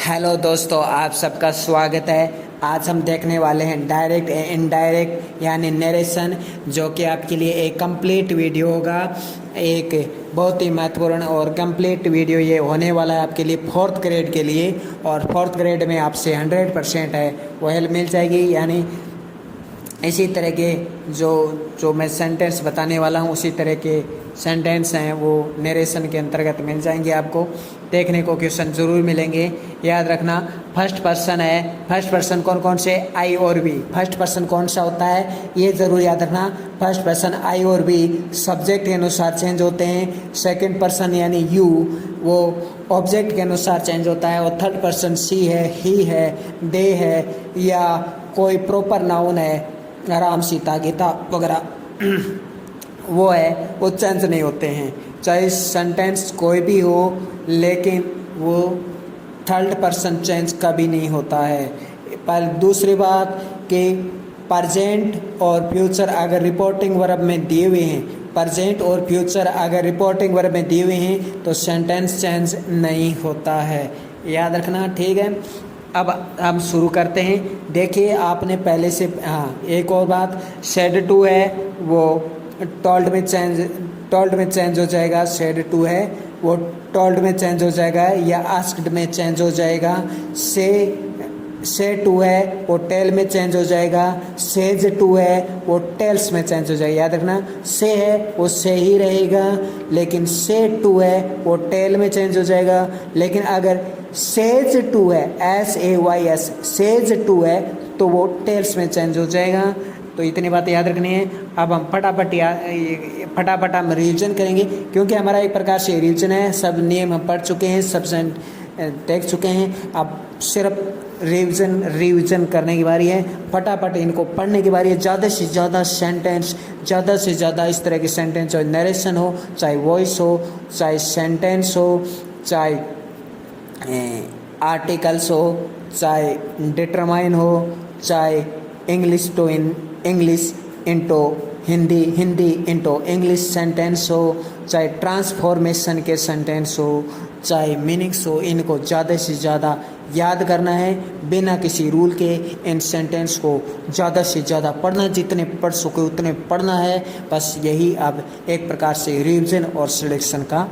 Hello दोस्तों, आप सबका स्वागत है। आज हम देखने वाले हैं डायरेक्ट इनडायरेक्ट यानी नरेशन, जो कि आपके लिए एक कंप्लीट वीडियो होगा। एक बहुत ही महत्वपूर्ण और कंप्लीट वीडियो ये होने वाला है आपके लिए फोर्थ ग्रेड के लिए। और फोर्थ ग्रेड में आपसे 100% है वो हेल्प मिल जाएगी। यानी इसी तरह के जो मैं सेंटेंस बताने वाला हूँ उसी तरह के सेंटेंस हैं वो नरेशन के अंतर्गत मिल जाएंगे। आपको देखने को क्वेश्चन ज़रूर मिलेंगे। याद रखना, फर्स्ट पर्सन है। फर्स्ट पर्सन कौन कौन से? आई और बी। फर्स्ट पर्सन कौन सा होता है ये ज़रूर याद रखना। फर्स्ट पर्सन आई और बी सब्जेक्ट के अनुसार चेंज होते हैं। सेकंड पर्सन यानी यू वो ऑब्जेक्ट के अनुसार चेंज होता है। और थर्ड पर्सन सी है, ही है, दे है या कोई प्रॉपर नाउन है, राम, सीता, गीता वगैरह वो है, वो चेंज नहीं होते हैं। चाहे सेंटेंस कोई भी हो लेकिन वो थर्ड पर्सन चेंज कभी नहीं होता है। पर दूसरी बात कि प्रेजेंट और फ्यूचर अगर रिपोर्टिंग वर्ब में दिए हुए हैं, प्रेजेंट और फ्यूचर अगर रिपोर्टिंग वर्ब में दिए हुए हैं तो सेंटेंस चेंज नहीं होता है। याद रखना, ठीक है। अब हम शुरू करते हैं। देखिए, आपने पहले से एक और बात, सेड टू है वो टोल्ड में चेंज हो जाएगा। सेड टू है वो टोल्ड में चेंज हो जाएगा या आस्क्ड में चेंज हो जाएगा। से टू है वो टेल में चेंज हो जाएगा। सेज टू है वो टेल्स में चेंज हो जाएगा। याद रखना, से है वो से ही रहेगा, लेकिन से टू है वो टेल में चेंज हो जाएगा। लेकिन अगर सेज टू है, SAYS, सेज टू है तो वो टेल्स में चेंज हो जाएगा। तो इतनी बातें याद रखनी है। अब हम फटाफट हम रिवीजन करेंगे, क्योंकि हमारा एक प्रकार से रिवीजन है। सब नियम हम पढ़ चुके हैं, सब देख चुके हैं। अब सिर्फ रिवीजन करने की बारी है। फटाफट इनको पढ़ने की बारी है। ज़्यादा से ज़्यादा सेंटेंस, ज़्यादा से ज़्यादा इस तरह के सेंटेंस, चाहे नरेशन हो, चाहे वॉइस हो, चाहे सेंटेंस हो, चाहे आर्टिकल्स हो, चाहे डिटरमाइन हो, चाहे English to English into Hindi, Hindi into English sentence हो, चाहे ट्रांसफॉर्मेशन के सेंटेंस हो, चाहे मीनिंग्स हो, इनको ज़्यादा से ज़्यादा याद करना है बिना किसी रूल के। इन सेंटेंस को ज़्यादा से ज़्यादा पढ़ना, जितने पढ़ सके उतने पढ़ना है। बस यही अब एक प्रकार से रिवीजन और सिलेक्शन का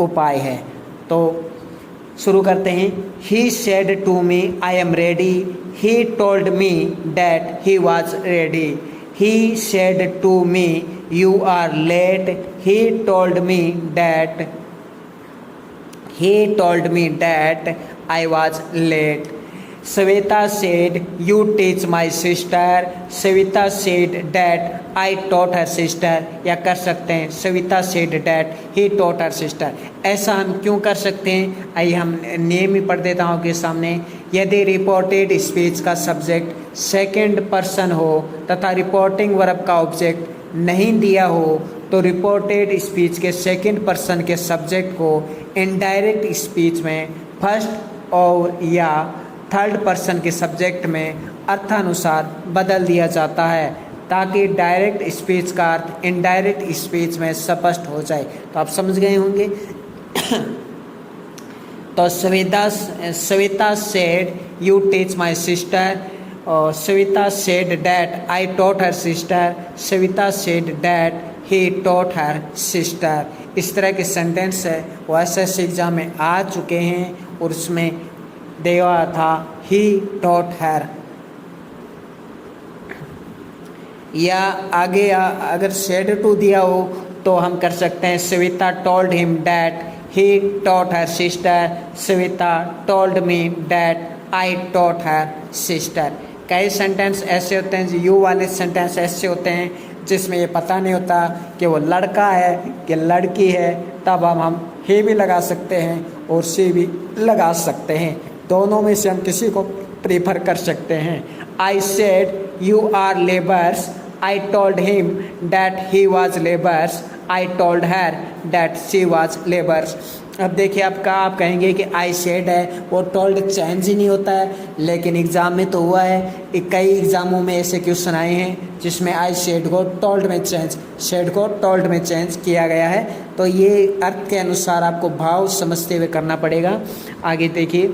उपाय है। तो शुरू करते हैं। He said to me I am ready, he told me that he was ready. He said to me you are late, he told me that I was late. Savita said, you teach my sister. Savita said that I taught her sister. या कर सकते हैं Savita said that he taught her sister। ऐसा हम क्यों कर सकते हैं? आइए हम नियम ही पढ़ देता हूँ आपके सामने। यदि रिपोर्टेड स्पीच का सब्जेक्ट सेकंड पर्सन हो तथा रिपोर्टिंग वर्ब का ऑब्जेक्ट नहीं दिया हो तो रिपोर्टेड स्पीच के सेकंड पर्सन के सब्जेक्ट को इनडायरेक्ट स्पीच में फर्स्ट और या थर्ड पर्सन के सब्जेक्ट में अर्थानुसार बदल दिया जाता है, ताकि डायरेक्ट स्पीच का अर्थ इनडायरेक्ट स्पीच में स्पष्ट हो जाए। तो आप समझ गए होंगे। तो Savita said you teach my sister, और Savita said that I taught her sister, Savita said that he taught her sister. इस तरह के सेंटेंस है वो SS एग्जाम में आ चुके हैं और उसमें दिया था ही टॉट हर। या आगे अगर सेड टू दिया हो तो हम कर सकते हैं Savita told him that he taught her sister, Savita told me that I taught her sister. कई सेंटेंस ऐसे होते हैं, यू वाले सेंटेंस ऐसे होते हैं जिसमें ये पता नहीं होता कि वो लड़का है कि लड़की है, तब हम ही भी लगा सकते हैं और सी भी लगा सकते हैं। दोनों में से हम किसी को प्रीफर कर सकते हैं। I said you are labours, I told him that he was labours, I told her that she was labours. अब देखिए आप कहेंगे कि आई सेड है वो टोल्ड चेंज ही नहीं होता है, लेकिन एग्ज़ाम में तो हुआ है। कई एग्ज़ामों में ऐसे क्वेश्चन आए हैं जिसमें आई सेड को टोल्ड में चेंज किया गया है। तो ये अर्थ के अनुसार आपको भाव समझते हुए करना पड़ेगा। आगे देखिए,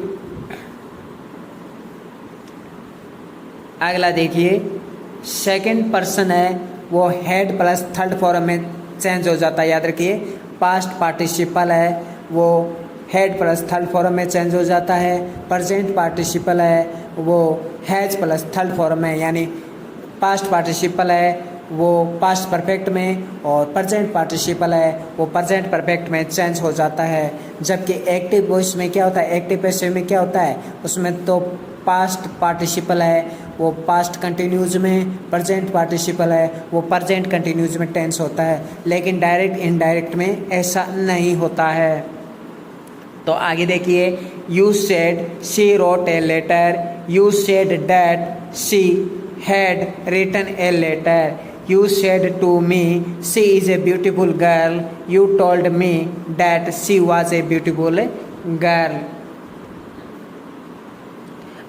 अगला देखिए, सेकंड पर्सन है वो हेड प्लस थर्ड फॉर्म में चेंज हो जाता है। याद रखिए, पास्ट पार्टिसिपल है वो हेड प्लस थर्ड फॉर्म में चेंज हो जाता है। प्रेजेंट पार्टिसिपल है वो हैज प्लस थर्ड फॉर्म में, यानी पास्ट पार्टिसिपल है वो पास्ट परफेक्ट में, और प्रेजेंट पार्टिसिपल है वो प्रेजेंट परफेक्ट में चेंज हो जाता है। जबकि एक्टिव वॉइस में क्या होता है, एक्टिव पैसिव में क्या होता है, उसमें तो पास्ट पार्टिसिपल है वो पास्ट कंटिन्यूज में, प्रेजेंट पार्टिसिपल है वो प्रेजेंट कंटिन्यूज में टेंस होता है। लेकिन डायरेक्ट इनडायरेक्ट में ऐसा नहीं होता है। तो आगे देखिए, you said she wrote a letter, you said that she had written a letter, you said to me she is a beautiful girl, you told me that she was a beautiful girl।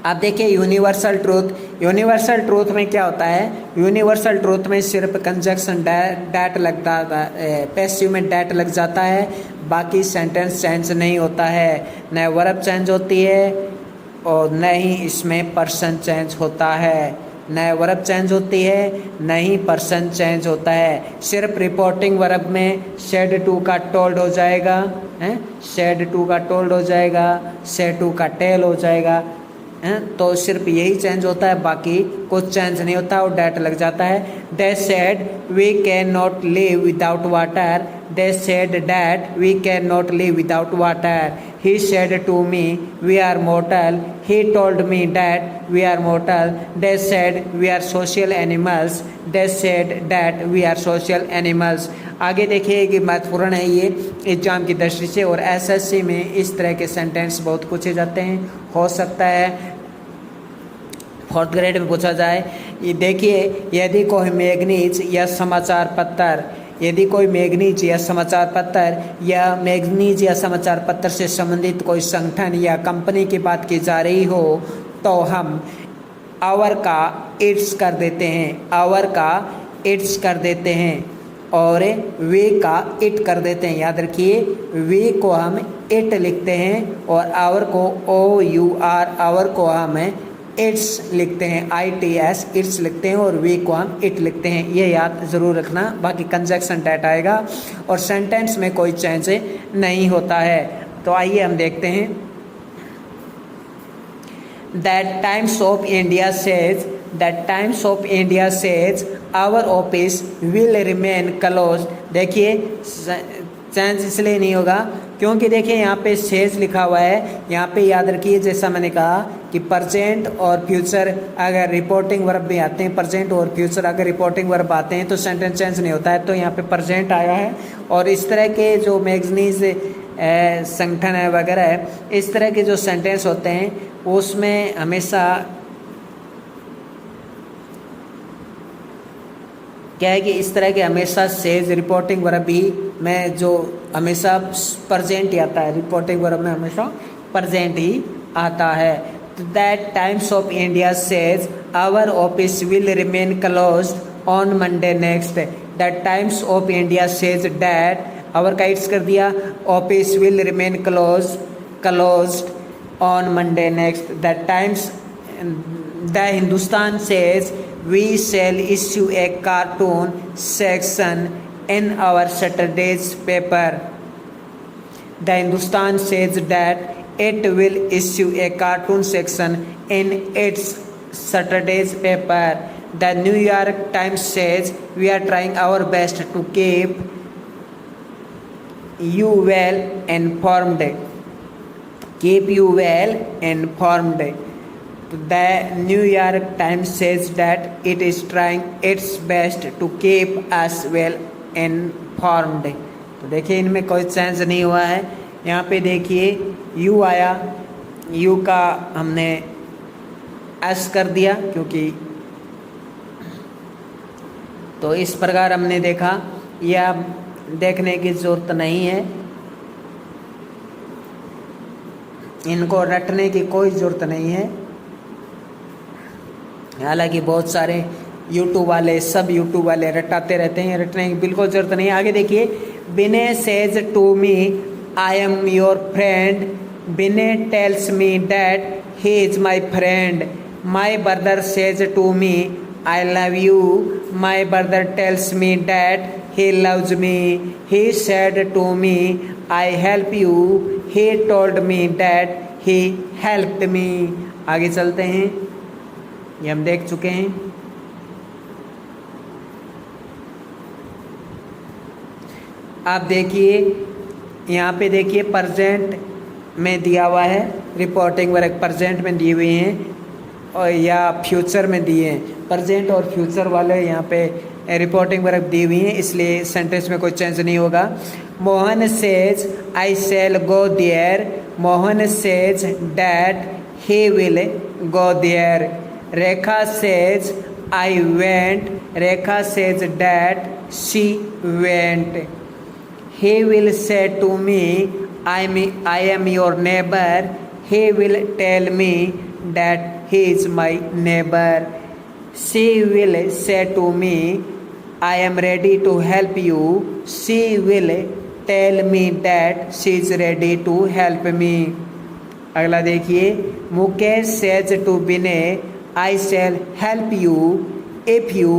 अब देखिए universal truth, universal truth में क्या होता है, universal truth में सिर्फ conjunction that लगता है, पैसिव में डैट लग जाता है, बाकी सेंटेंस चेंज नहीं होता है, न वर्ब चेंज होती है और न ही इसमें पर्सन चेंज होता है, न वर्ब चेंज होती है न ही पर्सन चेंज होता है। सिर्फ रिपोर्टिंग वर्ब में सेड टू का टोल्ड हो जाएगा, सेड टू का टोल्ड हो जाएगा, सेड टू का टेल हो जाएगा, तो सिर्फ यही चेंज होता है, बाकी कुछ चेंज नहीं होता और डैट लग जाता है। They said we can not live without water, they said that we can not live without water, he said to me we are mortal, he told me that we are mortal, they said we are social animals, they said that we are social animals। आगे देखिए कि महत्वपूर्ण है ये exam की दृष्टि से, और एसएससी में इस तरह के सेंटेंस बहुत पूछे जाते हैं। हो सकता है फोर्थ ग्रेड में पूछा जाए। ये देखिए, यदि कोई मैगनीज या समाचार पत्र, यदि कोई मैगनीज या समाचार पत्र या मैगनीज या समाचार पत्र से संबंधित कोई संगठन या कंपनी की बात की जा रही हो तो हम आवर का इट्स कर देते हैं, आवर का इट्स कर देते हैं और वे का इट कर देते हैं। याद रखिए, वे को हम इट लिखते हैं और आवर को ओ यू आर, आवर को हम इट्स लिखते हैं, ITS इट्स लिखते हैं, और वे को हम इट लिखते हैं। ये याद ज़रूर रखना। बाकी कंजक्शन डैट आएगा और सेंटेंस में कोई चेंज नहीं होता है। तो आइए हम देखते हैं। That Times of India says, that Times of India says our office will remain close. देखिए चेंज इसलिए नहीं होगा क्योंकि देखिए यहाँ पे सेज लिखा हुआ है। यहाँ पे याद रखिए, जैसा मैंने कहा कि प्रेजेंट और फ्यूचर अगर रिपोर्टिंग वर्ब भी आते हैं, प्रेजेंट और फ्यूचर अगर रिपोर्टिंग वर्ब आते हैं तो सेंटेंस चेंज नहीं होता है। तो यहाँ पे प्रेजेंट आया है, और इस तरह के जो मैगजीन्स संगठन है वगैरह है, इस तरह के जो सेंटेंस होते हैं उसमें हमेशा क्या है कि इस तरह के हमेशा सेज रिपोर्टिंग वर्ब भी में जो हमेशा प्रेजेंट ही आता है, रिपोर्टिंग वर्ब में हमेशा प्रेजेंट ही आता है। That Times of India says our office will remain closed on Monday next. That Times of India says that, our का इट्स कर दिया, office will remain closed on Monday next. That Times, the Hindustan says we shall issue a cartoon section in our Saturday's paper. The Hindustan says that it will issue a cartoon section in its Saturday's paper. The New York Times says we are trying our best to keep you well informed. Keep you well informed. The New York Times says that it is trying its best to keep us well informed. तो देखिए इनमें कोई change नहीं हुआ है। यहाँ पे देखिए यू आया, यू का हमने एस कर दिया क्योंकि, तो इस प्रकार हमने देखा। यह देखने की जरूरत नहीं है, इनको रटने की कोई ज़रूरत नहीं है। हालांकि बहुत सारे यूट्यूब वाले, सब यूट्यूब वाले रटाते रहते हैं, रटने की बिल्कुल ज़रूरत नहीं है। आगे देखिए, Vinay says to me I am your friend, Vinay tells me that he is my friend, my brother says to me I love you, my brother tells me that he loves me, he said to me I help you, he told me that he helped me. आगे चलते हैं, ये हम देख चुके हैं। आप देखिए यहाँ पे देखिए प्रेजेंट में दिया हुआ है, रिपोर्टिंग वर्क प्रेजेंट में दिए हुए हैं और या फ्यूचर में दिए हैं। प्रेजेंट और फ्यूचर वाले यहाँ पे रिपोर्टिंग वर्क दी हुई हैं, इसलिए सेंटेंस में कोई चेंज नहीं होगा। Mohan says I shall go there, Mohan says that he will go there. Rekha says I went, Rekha says that she went. He will say to me, I am your neighbor. He will tell me that he is my neighbor. She will say to me, I am ready to help you. She will tell me that she is ready to help me. अगला देखिए, Mukesh says to Vinay, I shall help you if you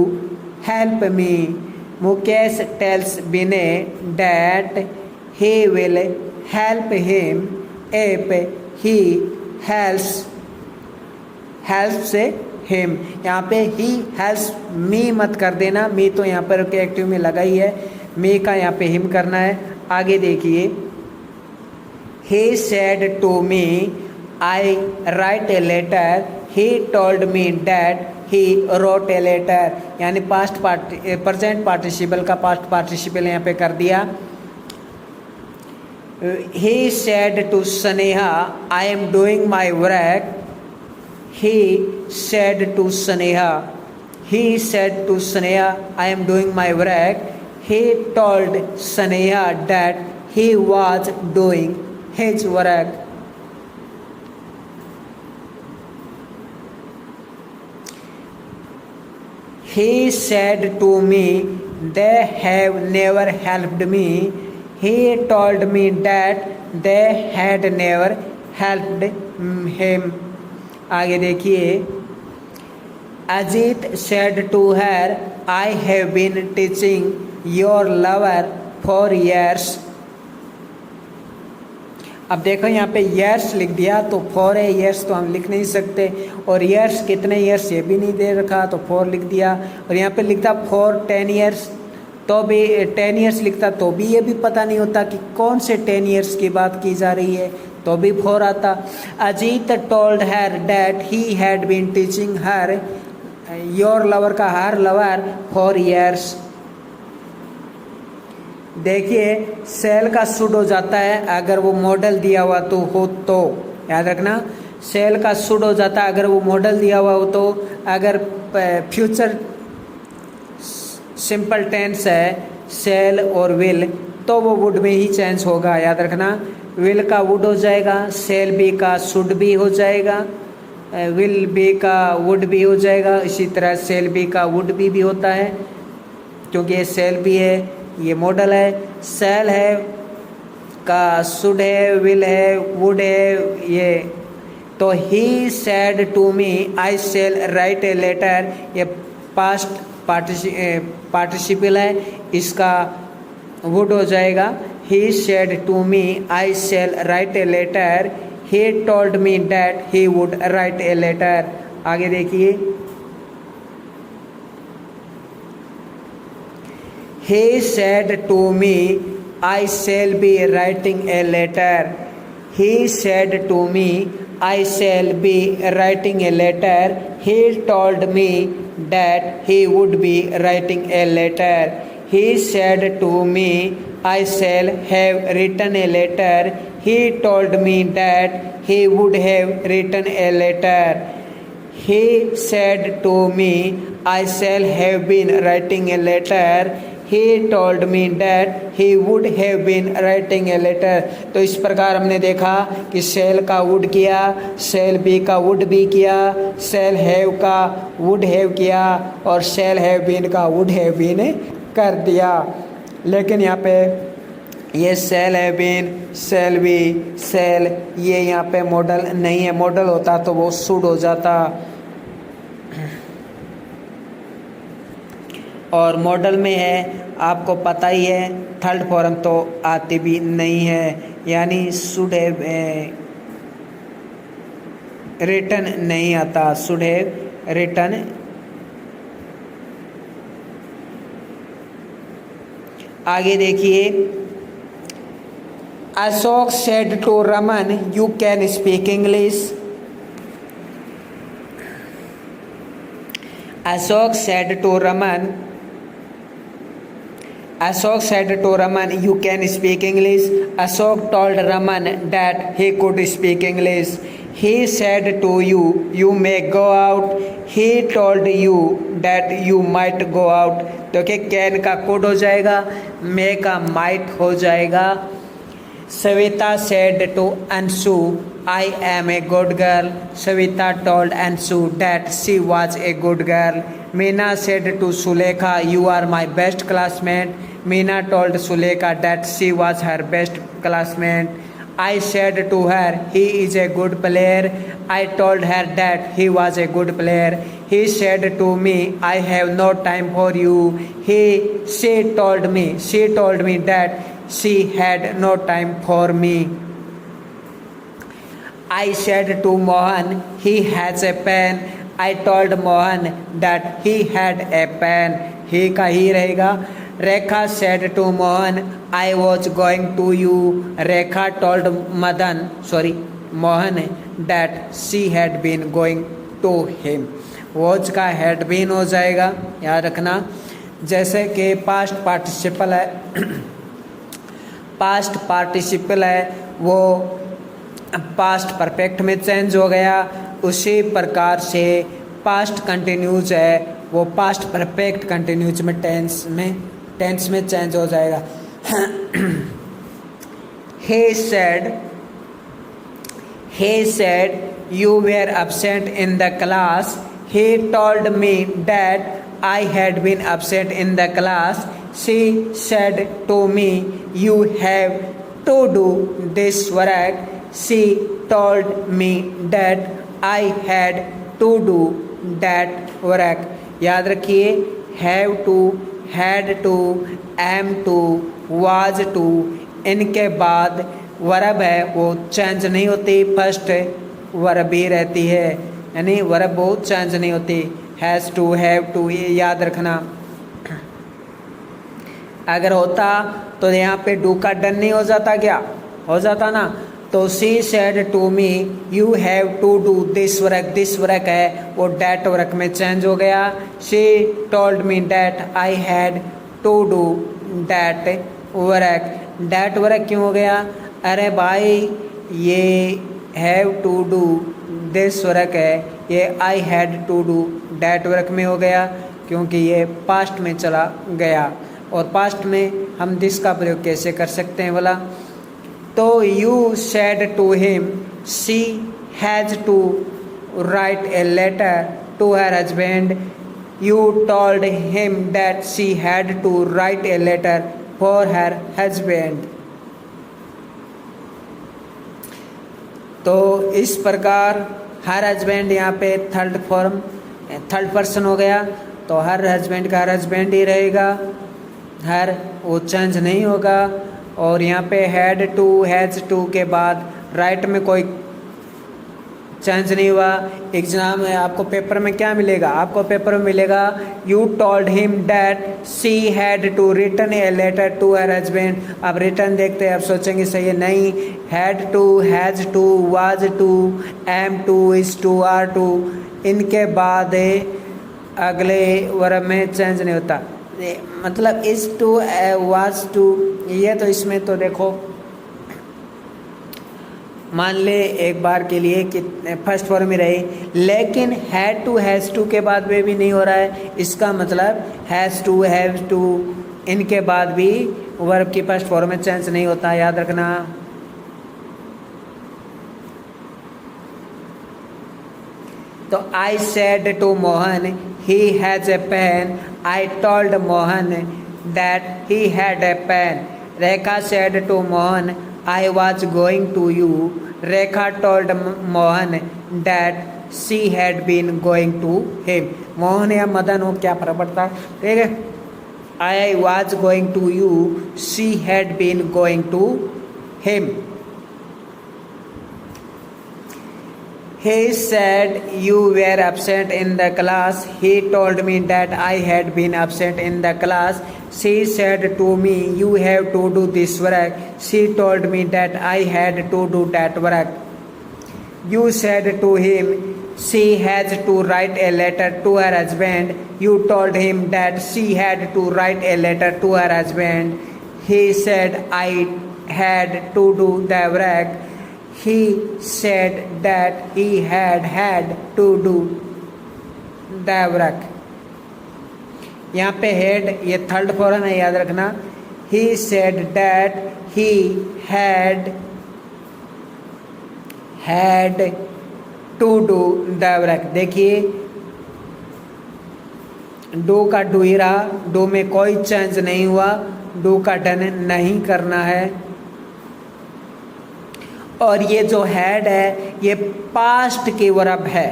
help me. Mukesh tells Vinay that he will help him if he helps him। यहाँ पे he helps me मत कर देना, me तो यहाँ पर के एक्टिव में लगा ही है, me का यहाँ पे him करना है। आगे देखिए, he said to me I write a letter, he told me that he wrote a letter। यानी प्रेजेंट पार्टिसिपल का पास्ट पार्टिसिपल यहाँ पे कर दिया। He said to Sneha I am doing my work, he said to Sneha, he said to Sneha I am doing my work, he told Sneha that he was doing his work। He said to me they have never helped me, he told me that they had never helped him। आगे देखिए, Ajit said to her I have been teaching your lover for years। अब देखो यहाँ पे years लिख दिया, तो 4 years तो हम लिख नहीं सकते, और ईयर्स कितने ईयर्स ये भी नहीं दे रखा, तो 4 लिख दिया। और यहाँ पे लिखता 4 10 ईयर्स, तो भी 10 ईयर्स लिखता तो भी ये भी पता नहीं होता कि कौन से 10 ईयर्स की बात की जा रही है, तो भी 4 आता। Ajit told her that he had been teaching her your lover का हर लवर 4 ईयर्स। देखिए सेल का शुड हो जाता है अगर वो मॉडल दिया हुआ तो हो, तो याद रखना सेल का शुड हो जाता है अगर वो मॉडल दिया हुआ हो तो। अगर फ्यूचर सिंपल टेंस है सेल और विल तो वो वुड में ही चेंज होगा, याद रखना। विल का वुड हो जाएगा, सेल बी का शुड भी हो जाएगा, विल बी का वुड भी हो जाएगा। इसी तरह सेल बी का वुड भी होता है, क्योंकि ये सेल बी है, ये मॉडल है। सेल है का शुड है, विल है, वुड है ये। तो he said to me I shall write a letter, ये पास्ट पार्टिसिपल है, इसका वुड हो जाएगा। He said to me I shall write a letter, he told me that he would write a letter. आगे देखिए, he said to me I shall be writing a letter, he said to me I shall be writing a letter, he told me that he would be writing a letter, he said to me I shall have written a letter, he told me that he would have written a letter, he said to me I shall have been writing a letter, he told me that he would have been writing a letter। तो इस प्रकार हमने देखा कि cell का would किया, cell B का would भी किया, सेल हैव का वुड हैव किया, और सेल हैव बीन का वुड हैव बीन कर दिया। लेकिन यहाँ पे ये shall have been, shall be, shall, ये यहाँ पे मॉडल नहीं है। मॉडल होता तो वो शुड हो जाता, और मॉडल में है, आपको पता ही है, थर्ड फॉर्म तो आती भी नहीं है, यानी शुड हैव रिटन नहीं आता, शुड हैव रिटन। आगे देखिए, Ashok said to Raman you can speak English. Ashok said to Raman, Ashok said to Raman, "You can speak English." Ashok told Raman that he could speak English. He said to you, "You may go out." He told you that you might go out. तो क्या can का could हो जाएगा, may का might हो जाएगा। Savita said to Anshu, "I am a good girl." Savita told Anshu that she was a good girl. Meena said to Sulekha, "You are my best classmate." Meena told Sulekha that she was her best classmate. I said to her, "He is a good player." I told her that he was a good player. He said to me, "I have no time for you." She told me that she had no time for me. I said to Mohan, "He has a pen." I told Mohan that he had a pen. He का ही रहेगा। Rekha said to Mohan, "I was going to you." Rekha told Mohan that she had been going to him. was का had been हो जाएगा, याद रखना। जैसे कि past participle है पास्ट पार्टिसिपल है वो पास्ट परफेक्ट में चेंज हो गया, उसी प्रकार से पास्ट कंटिन्यूज है वो पास्ट परफेक्ट कंटिन्यूज में टेंस में चेंज हो जाएगा। he said you were absent in the class. He told me that I had been absent in the class. She said to me, "You have to do this work." She told me that I had to do that work. याद रखिए, have to, had to, am to, was to, इनके बाद verb है वो change नहीं होती, first verb ही रहती है, यानी वर्ब वो चेंज नहीं होती। हैज़ टू, हैव टू, ये याद रखना। अगर होता तो यहाँ पे डू का डन नहीं हो जाता, क्या हो जाता ना। तो she said to me you have to do this work, this work है वो डैट वर्क में चेंज हो गया। She told me that I had to do that work. That work क्यों हो गया? अरे भाई ये have to do this work है, ये I had to do that work में हो गया क्योंकि ये पास्ट में चला गया। और पास्ट में हम दिस का प्रयोग कैसे कर सकते हैं बोला, तो you said to him she has to write a letter to her husband. You told him that she had to write a letter for her husband. तो इस प्रकार हर हस्बैंड यहाँ पे थर्ड पर्सन हो गया, तो हर हस्बैंड का her husband ही रहेगा, हर वो चेंज नहीं होगा। और यहाँ पे हैड टू, हैज़ टू के बाद राइट में कोई चेंज नहीं हुआ। एग्जाम में आपको पेपर में क्या मिलेगा? आपको पेपर में मिलेगा you told him that she had to written a letter to her husband. अब रिटर्न देखते हैं, अब सोचेंगे सही है नहीं, had to, has to, was to, am to, is to, are to, इनके बाद अगले वर्ब में चेंज नहीं होता, मतलब इज टू, वाज टू, ये तो इसमें तो देखो मान ले एक बार के लिए कि फर्स्ट फॉर्म में रहे, लेकिन हैड टू, हैज़ टू के बाद में भी नहीं हो रहा है। इसका मतलब हैज़ टू, हैव टू, इनके बाद भी वर्ब की फर्स्ट फॉर्म में चेंज नहीं होता, याद रखना। तो I said to Mohan he has a pen. I told Mohan that he had a pen. Rekha said to Mohan I was going to you. Rekha told Mohan that she had been going to him. Mohan या मदन हो क्या फर्क पड़ता है, ठीक है। I was going to you, she had been going to him. He said you were absent in the class. He told me that I had been absent in the class. She said to me, you have to do this work. She told me that I had to do that work. You said to him, she has to write a letter to her husband. You told him that she had to write a letter to her husband. He said I had to do the work. He said that he had to do the work. यहाँ पे head ये third form है, याद रखना. He said that he had to do the work. देखिए do का do ही रहा, डू में कोई चेंज नहीं हुआ, डू का डन नहीं करना है. और ये जो हैड है ये पास्ट की वर्ब है.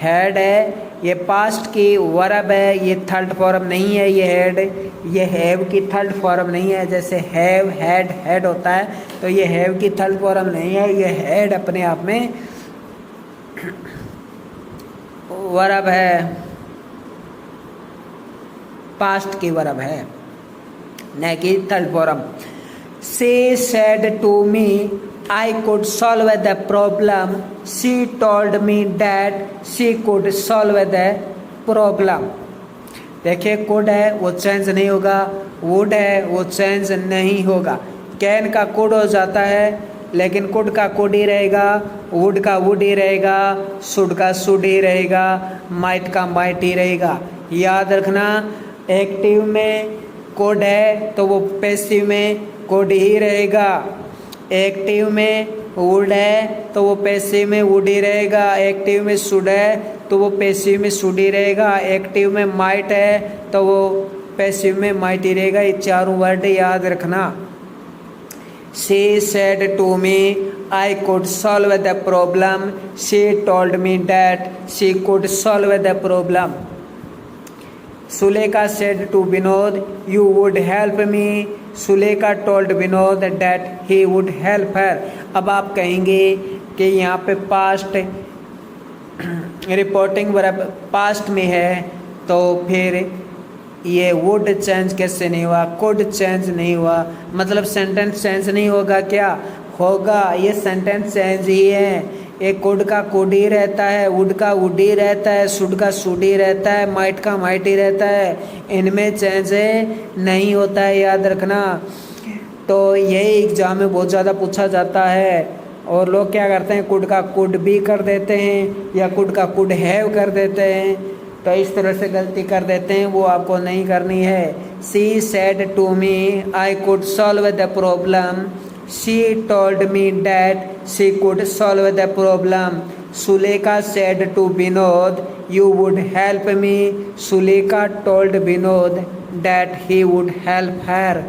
हैड है ये पास्ट की वर्ब है, ये थर्ड फॉर्म नहीं है. ये हैड ये हैव की थर्ड फॉर्म नहीं है. जैसे हैव हैड हैड होता है तो ये हैव की थर्ड फॉर्म नहीं है. ये हैड अपने आप में वर्ब है, पास्ट की वर्ब है, न कि third form. She said to me I could solve the problem. She told me that she could solve the problem. देखिए could है वो चेंज नहीं होगा, would है वो चेंज नहीं होगा. कैन का could हो जाता है लेकिन कुड का कुड ही रहेगा, वुड का वुड ही रहेगा, शुड का शुड ही रहेगा, माइट का माइट ही रहेगा. याद रखना एक्टिव में कोड है तो वो पैसिव में कोड ही रहेगा. एक्टिव में वुड है तो वो पैसिव में वुड ही रहेगा. एक्टिव में शुड है तो वो पैसिव में शुड ही रहेगा. एक्टिव में माइट है तो वो पैसिव में माइट ही रहेगा. ये चारों वर्ड याद रखना. She said to me I could solve the problem. She told me that she could solve the problem. Sulekha said to Vinod, you would help me. Sulekha told Vinod that he would help her. अब आप कहेंगे कि यहाँ पे past reporting verb past में है तो फिर ये वुड चेंज कैसे नहीं हुआ, कुड चेंज नहीं हुआ, मतलब सेंटेंस चेंज नहीं होगा. क्या होगा, ये सेंटेंस चेंज ही है. एक कुड का कुड ही रहता है, वुड का वुड ही रहता है, शुड का शुड ही रहता है, माइट का माइट ही रहता है. इनमें चेंज नहीं होता है, याद रखना. तो यही एग्जाम में बहुत ज़्यादा पूछा जाता है. और लोग क्या करते हैं, कुड का कुड भी कर देते हैं या कुड का कुड हैव कर देते हैं. तो इस तरह से गलती कर देते हैं, वो आपको नहीं करनी है. She said to me I could solve the problem. She told me that she could solve the problem. Sulekha said to Vinod you would help me. Sulekha told Vinod that he would help her.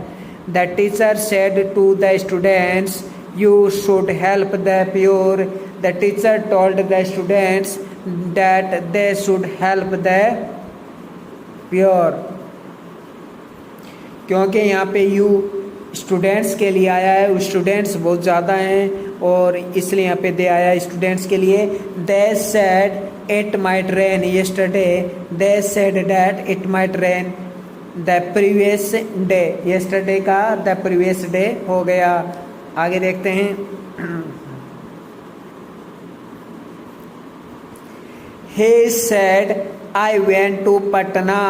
The teacher said to the students you should help the poor. The teacher told the students that they should help the poor. क्योंकि यहाँ पे you students के लिए आया है, students बहुत ज़्यादा हैं और इसलिए यहाँ पे दे आया है स्टूडेंट्स के लिए. They said it might rain yesterday. They said that it might rain the previous day. yesterday का the previous day हो गया. आगे देखते हैं. He said I went to Patna.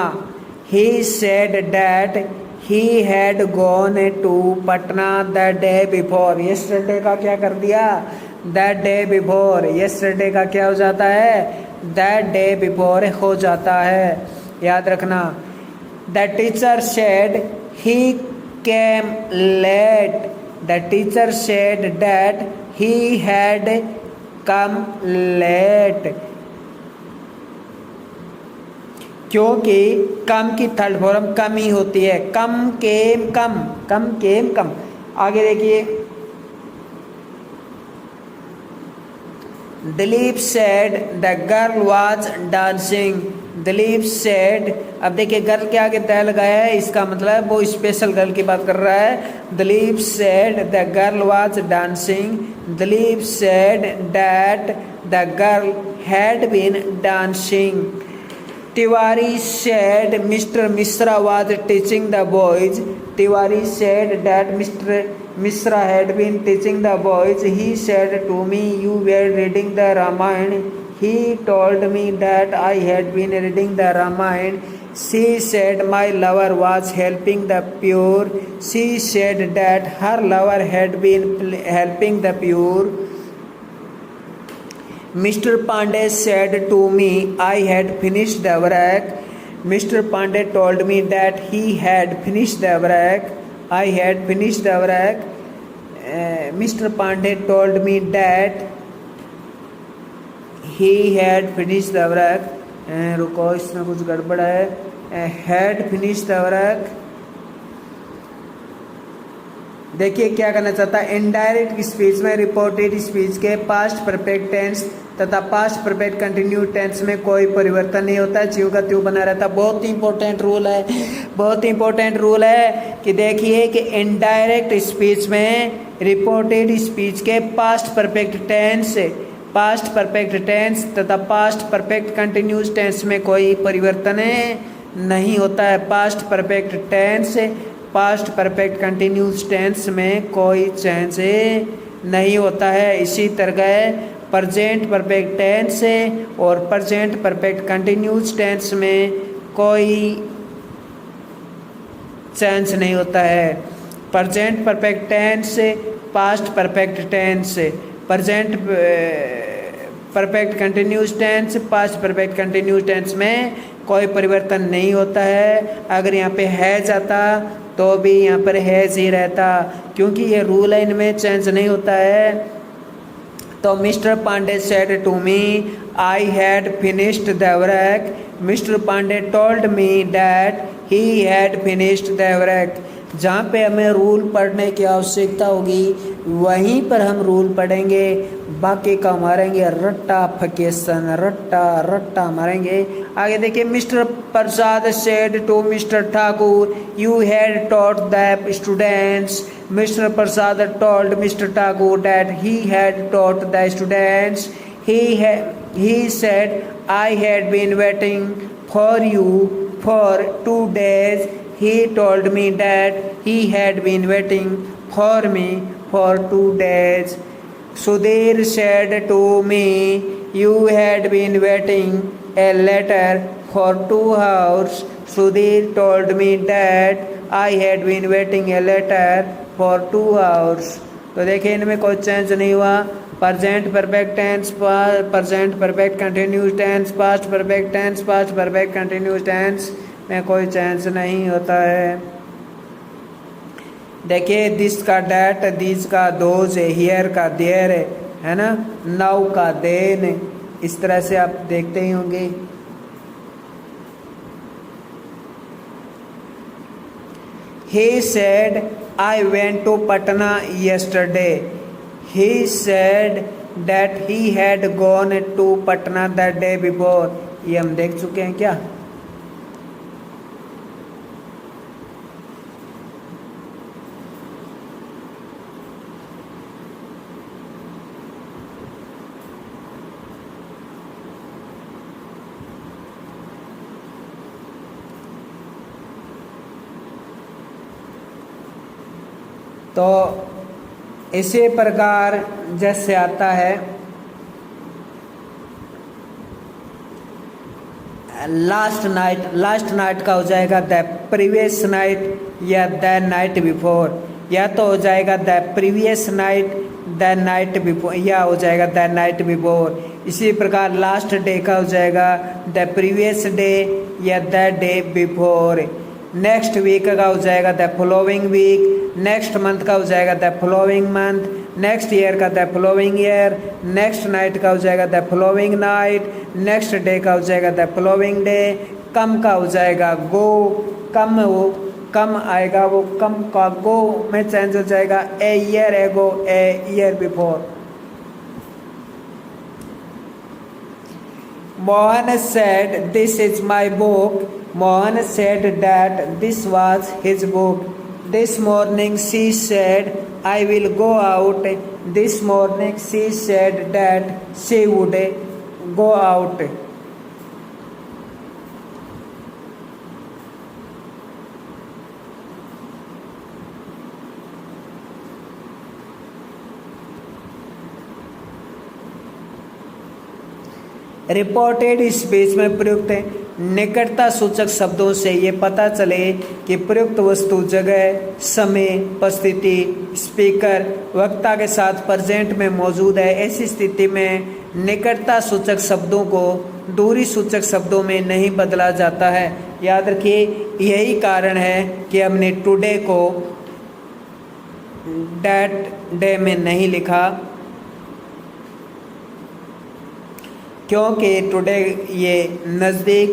He said that he had gone to Patna the day before. yesterday का क्या कर दिया, the day before. yesterday का क्या हो जाता है, the day before हो जाता है, याद रखना. The teacher said he came late. The teacher said that he had come late. क्योंकि कम की थर्ड फॉर्म कम ही होती है. कम केम कम, कम केम कम. आगे देखिए. Dilip said the girl was dancing. Dilip said, अब देखिए गर्ल के आगे द लगाया है, इसका मतलब वो स्पेशल गर्ल की बात कर रहा है। Dilip said the girl was dancing, Dilip said that the girl had been dancing. Tiwari said mister Mishra was teaching the boys, Tiwari said that mister Mishra had been teaching the boys. He said to me you were reading the Ramayana, he told me that I had been reading the Ramayana. She said my lover was helping the poor, she said that her lover had been helping the poor. Mr. Pandey said to me I had finished the work, Mr. Pandey told me that he had finished the work, I had finished the work. Mr. Pandey told me that he had finished the work, रुको इसमें कुछ गड़बड़ है, had finished the work। देखिए क्या करना चाहता है, इनडायरेक्ट स्पीच में रिपोर्टेड स्पीच के पास्ट परफेक्ट टेंस तथा पास्ट परफेक्ट कंटिन्यूड टेंस में कोई परिवर्तन नहीं होता है, ज्यों का त्यों बना रहता है। बहुत ही इंपॉर्टेंट रूल है, बहुत ही इंपॉर्टेंट रूल है कि देखिए कि इनडायरेक्ट स्पीच में रिपोर्टेड स्पीच के past perfect tense, past perfect tense तथा पास्ट परफेक्ट कंटिन्यूस टेंस में कोई परिवर्तन नहीं होता है। Past perfect tense, past perfect continuous tense में कोई चेंज नहीं होता है। इसी तरह प्रेजेंट परफेक्ट टेंस और प्रेजेंट परफेक्ट कंटिन्यूस टेंस में कोई चेंज नहीं होता है। Present perfect tense, past perfect tense, present perfect continuous tense, past perfect continuous tense में कोई परिवर्तन नहीं होता है। अगर यहाँ पे हैज आता तो भी यहाँ पर हैज ही रहता, क्योंकि ये रूल है, इनमें चेंज नहीं होता है। तो mister Pandey said to me I had finished the work, mister Pandey told me that he had finished the work. जहाँ पे हमें रूल पढ़ने की आवश्यकता होगी वहीं पर हम रूल पढ़ेंगे, बाकी का मारेंगे रट्टा फकेसन, रट्टा रट्टा मारेंगे। आगे देखिए, mister Prasad said to mister Thakur you had taught the students, mister Prasad told mister Thakur that he had taught the students. He said I had been waiting for you for 2 days, he told me that he had been waiting for me for 2 days. Sudhir said to me you had been waiting a letter for 2 hours. Sudhir told me that I had been waiting a letter for 2 hours. तो देखिए इनमें कोई change नहीं हुआ। Present perfect tense, present perfect continuous tense, past perfect tense, past perfect continuous tense में कोई change नहीं होता है। देखिए दिस का डैट, दिस का दोज, हियर का देयर है ना, नाउ का देन, इस तरह से आप देखते ही होंगे। He said I went to Patna yesterday. He said that he had gone to Patna the day before. ये हम देख चुके हैं क्या? तो इसी प्रकार जैसे आता है लास्ट नाइट, लास्ट नाइट का हो जाएगा द प्रीवियस नाइट या द नाइट बिफोर, या तो हो जाएगा the previous night, the night before, या हो जाएगा द नाइट बिफोर। इसी प्रकार लास्ट डे का हो जाएगा द प्रीवियस डे या the day before. Next week का हो जाएगा the following week, next month का हो जाएगा the following month, next year का the following year, next night का हो जाएगा the following night, next day का हो जाएगा द फॉलोइंग डे। कम का हो जाएगा गो, कम वो कम आएगा, वो कम का गो में चेंज हो जाएगा a year ago, a year before. Mohan said, "This is my book." Mohan said that this was his book. This morning she said, "I will go out." This morning she said that she would go out. Reported speech में प्रयुक्त निकटता सूचक शब्दों से ये पता चले कि प्रयुक्त वस्तु जगह, समय, परिस्थिति, स्पीकर वक्ता के साथ प्रेजेंट में मौजूद है। ऐसी स्थिति में निकटता सूचक शब्दों को दूरी सूचक शब्दों में नहीं बदला जाता है। याद रखिए, यही कारण है कि हमने टुडे को दैट डे में नहीं लिखा, क्योंकि टुडे ये नज़दीक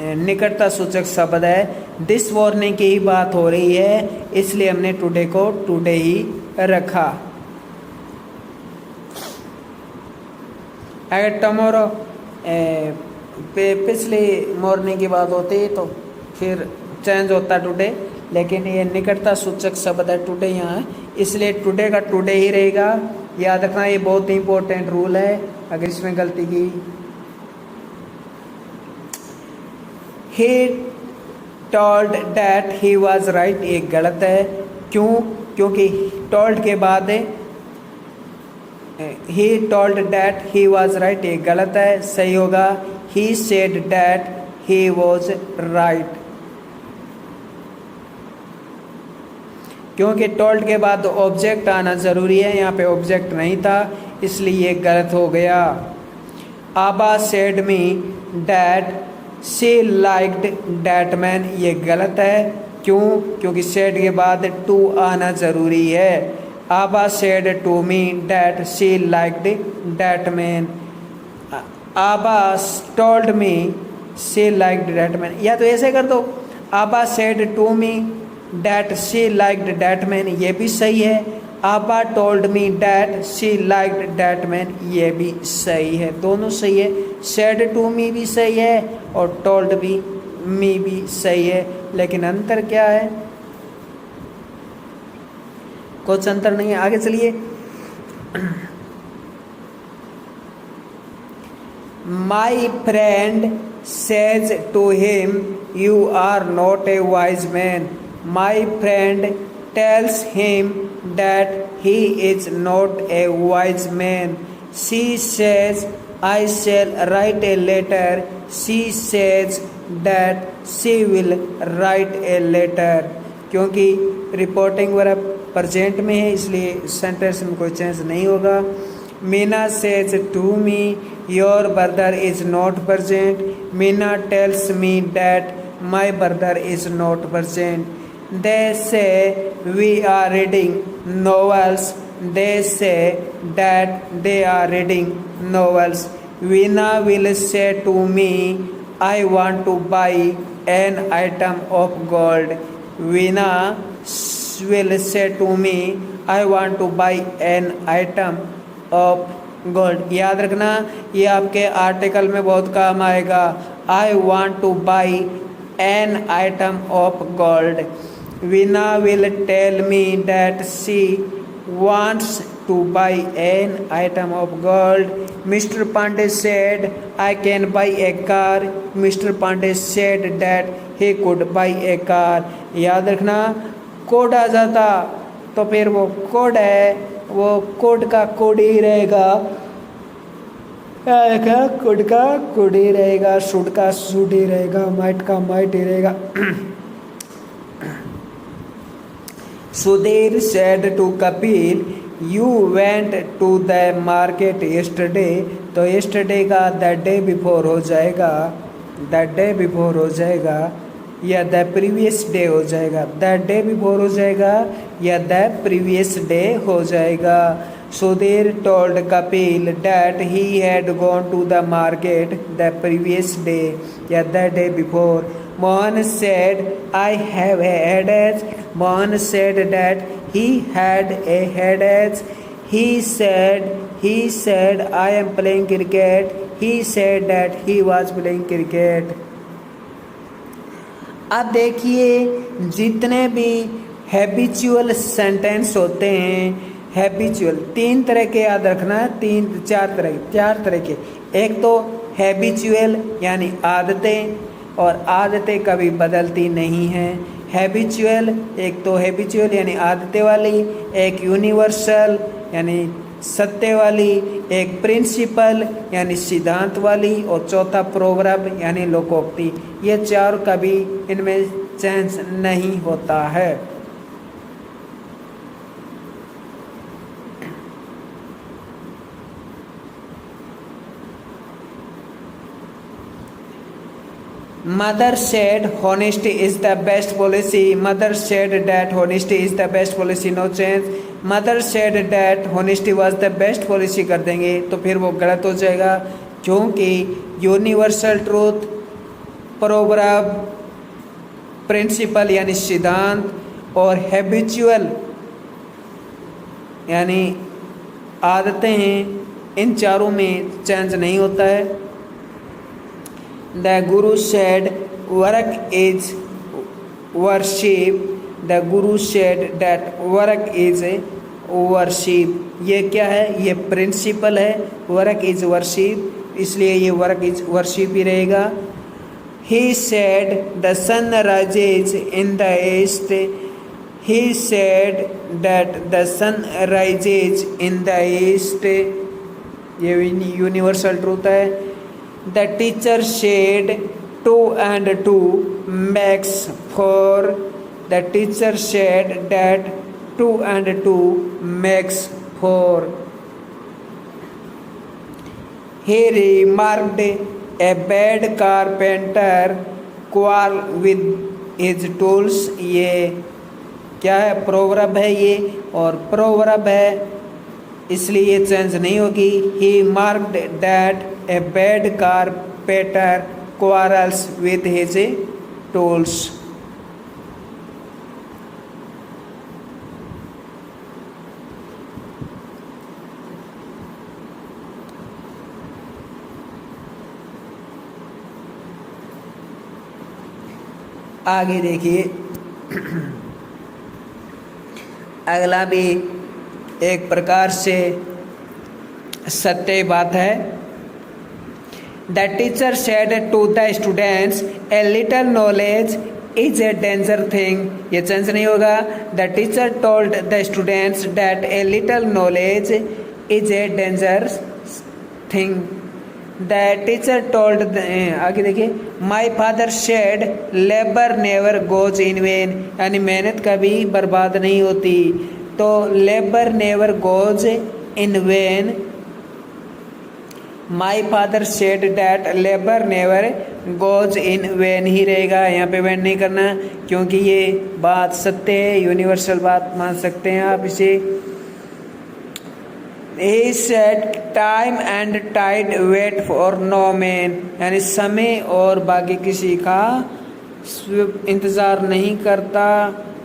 निकटता सूचक शब्द है। दिस मॉर्निंग की ही बात हो रही है, इसलिए हमने टुडे को टुडे ही रखा। अगर टमोरो पिछली मॉर्निंग की बात होती तो फिर चेंज होता टुडे, लेकिन ये निकटता सूचक शब्द है टुडे यहाँ, इसलिए टुडे का टुडे ही रहेगा। याद रखना, ये बहुत ही इंपॉर्टेंट रूल है। अगर इसमें गलती की, he told that he was right, ये गलत है। क्यों? क्योंकि told के बाद he told that he was right, ये गलत है। सही होगा he said that he was right, क्योंकि टोल्ड के बाद ऑब्जेक्ट आना ज़रूरी है, यहाँ पे ऑब्जेक्ट नहीं था, इसलिए ये गलत हो गया। आबा said me that she liked that man, ये गलत है। क्यों? क्योंकि सेड के बाद टू आना ज़रूरी है। Aaba said to me that she liked that man. Aaba told me she liked that man, या तो ऐसे कर दो, Aaba said to me that she liked that man, ये भी सही है। Aaba told me that she liked that man, ये भी सही है, दोनों सही है। सेड टू मी भी सही है और टोल्ड भी मी भी सही है, लेकिन अंतर क्या है? कुछ अंतर नहीं है। आगे चलिए। My friend says to him, you are not a wise man. My friend tells him that he is not a wise man. She says, I shall write a letter. She says that she will write a letter. क्योंकि reporting verb present में है, इसलिए sentence में कोई change नहीं होगा। Meena says to me, your brother is not present. Meena tells me that my brother is not present. They say we are reading novels. They say that they are reading novels. Veena will say to me, I want to buy an item of gold. Veena will say to me, I want to buy an item of gold. याद रखना, ये आपके article में बहुत काम आएगा। I want to buy an item of gold. Veena will tell me that she wants to buy an item of gold. Mr. Pandey said, I can buy a car. Mr. Pandey said that he could buy a car. याद रखना, code आ जाता तो फिर वो code है, वो code का code ही रहेगा। कोड का कोड ही रहेगा, शुड का शुड ही रहेगा, माइट का माइट ही रहेगा। Sudhir said to Kapil, you went to the market yesterday. तो yesterday का the day before हो जाएगा, the day before हो जाएगा या the previous day हो जाएगा। the day before हो जाएगा या the previous day हो जाएगा। Sudhir told Kapil that he had gone to the market the previous day या the day before. Mohan said, I have a headache. Mohan said that he had a headache. He said, I am playing cricket. he said that he was playing cricket. अब देखिए जितने भी habitual sentence होते हैं, habitual 3 तरह के याद रखना है, 4 तरह के। एक तो हैबिचुअल यानी आदतें, और आदतें कभी बदलती नहीं हैं। हैबिचुअल, एक तो हैबिचुअल यानी आदतें वाली, एक यूनिवर्सल यानी सत्य वाली, एक प्रिंसिपल यानी सिद्धांत वाली, और चौथा प्रोवर्ब यानी लोकोक्ति। ये 4 कभी इनमें चेंज नहीं होता है। Mother said honesty is the best policy. Mother said that honesty is the best policy. No change. Mother said that honesty was the best policy कर देंगे तो फिर वो गलत हो जाएगा, क्योंकि यूनिवर्सल ट्रूथ, प्रोवर्ब, प्रिंसिपल यानी सिद्धांत, और हैबिचुअल यानी आदतें हैं, इन चारों में चेंज नहीं होता है। The Guru said work is worship. The Guru said that work is worship. ये क्या है? ये प्रिंसिपल है, वर्क इज वर्शिप, इसलिए ये वर्क इज वर्शिप ही रहेगा। He said the sun rises in the east. He said that the sun rises in the east. ये universal truth है। The teacher said 2 and 2 makes 4. The teacher said that 2 and 2 makes 4. He remarked a bad carpenter quarrel with his tools. ये क्या है? Proverb है ये, और proverb है इसलिए ये चेंज नहीं होगी। He marked that a bad carpenter quarrels with his tools. आगे देखिए अगला भी एक प्रकार से सत्य बात है। The teacher said to the students, a little knowledge is a danger thing. ये चेंज नहीं होगा। The teacher told the students that a little knowledge is a dangerous thing. The teacher told आगे देखिए, my father said labor never goes in vain. यानी मेहनत कभी बर्बाद नहीं होती। तो labor never goes in vain. My father said that labour never goes in when he रहेगा, यहाँ पे वैन नहीं करना, क्योंकि ये बात सत्य है, यूनिवर्सल बात मान सकते हैं आप इसे। He said time and tide wait for no man, यानी समय और बाकी किसी का इंतज़ार नहीं करता।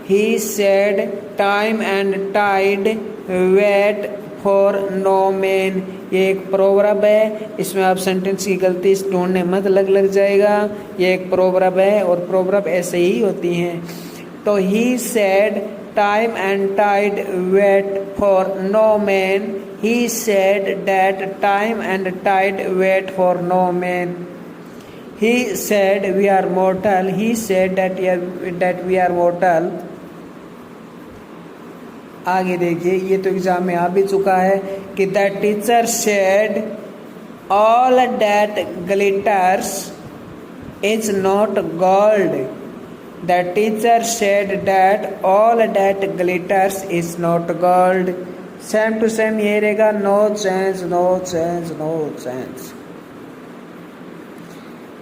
He said time and tide wait for no man, ये एक प्रोवर्ब है, इसमें आप सेंटेंस की गलती ढूंढने मत लग जाएगा। ये एक प्रोवर्ब है और प्रोवर्ब ऐसे ही होती हैं। तो he said time and tide wait for no man, he said that time and tide wait for no man. He said we are mortal, he said that we are mortal. आगे देखिए, ये तो exam में आ भी चुका है कि the teacher said all that glitters is not gold. The teacher said that all that glitters is not gold. Same to same ये रहेगा, no change no change no change.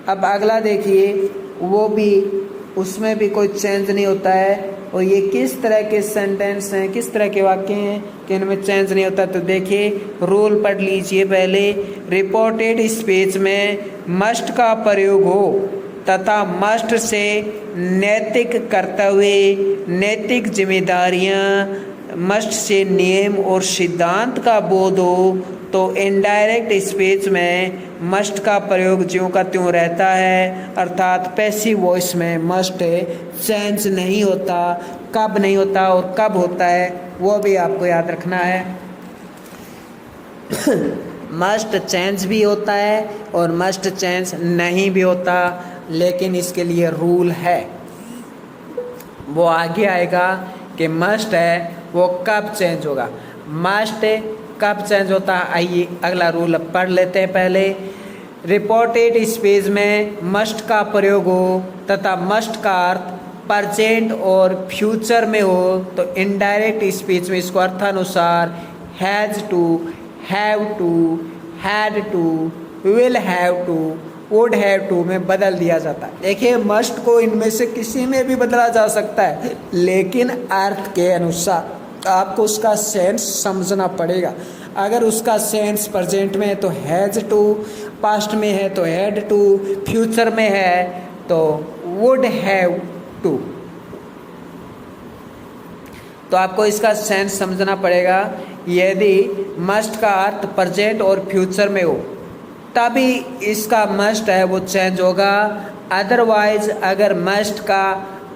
अब अगला देखिए, वो भी उसमें भी कोई चेंज नहीं होता है। और ये किस तरह के सेंटेंस हैं, किस तरह के वाक्य हैं कि इनमें चेंज नहीं होता। तो देखिए रूल पढ़ लीजिए पहले। रिपोर्टेड स्पीच में मस्ट का प्रयोग हो तथा मस्ट से नैतिक कर्तव्य, नैतिक जिम्मेदारियां, मस्ट से नियम और सिद्धांत का बोध हो तो इनडायरेक्ट स्पीच में मस्ट का प्रयोग ज्यों का त्यों रहता है, अर्थात पैसिव वॉइस में मस्ट चेंज नहीं होता। कब नहीं होता और कब होता है वो भी आपको याद रखना है। मस्ट चेंज भी होता है और मस्ट चेंज नहीं भी होता, लेकिन इसके लिए रूल है, वो आगे आएगा कि मस्ट है वो कब चेंज होगा। मस्ट कब चेंज होता है, आइए अगला रूल पढ़ लेते हैं पहले। रिपोर्टेड स्पीच में मस्ट का प्रयोग हो तथा मस्ट का अर्थ प्रेजेंट और फ्यूचर में हो तो इनडायरेक्ट स्पीच में इसको अर्थानुसार has to, have to, had to, will have to, would have to में बदल दिया जाता है। देखिए मस्ट को इनमें से किसी में भी बदला जा सकता है, लेकिन अर्थ के अनुसार आपको उसका सेंस समझना पड़ेगा। अगर उसका सेंस प्रेजेंट में है तो हैज टू, पास्ट में है तो हैड टू, फ्यूचर में है तो वुड हैव टू। तो आपको इसका सेंस समझना पड़ेगा। यदि मस्ट का अर्थ प्रेजेंट और फ्यूचर में हो तभी इसका मस्ट है वो चेंज होगा। अदरवाइज अगर मस्ट का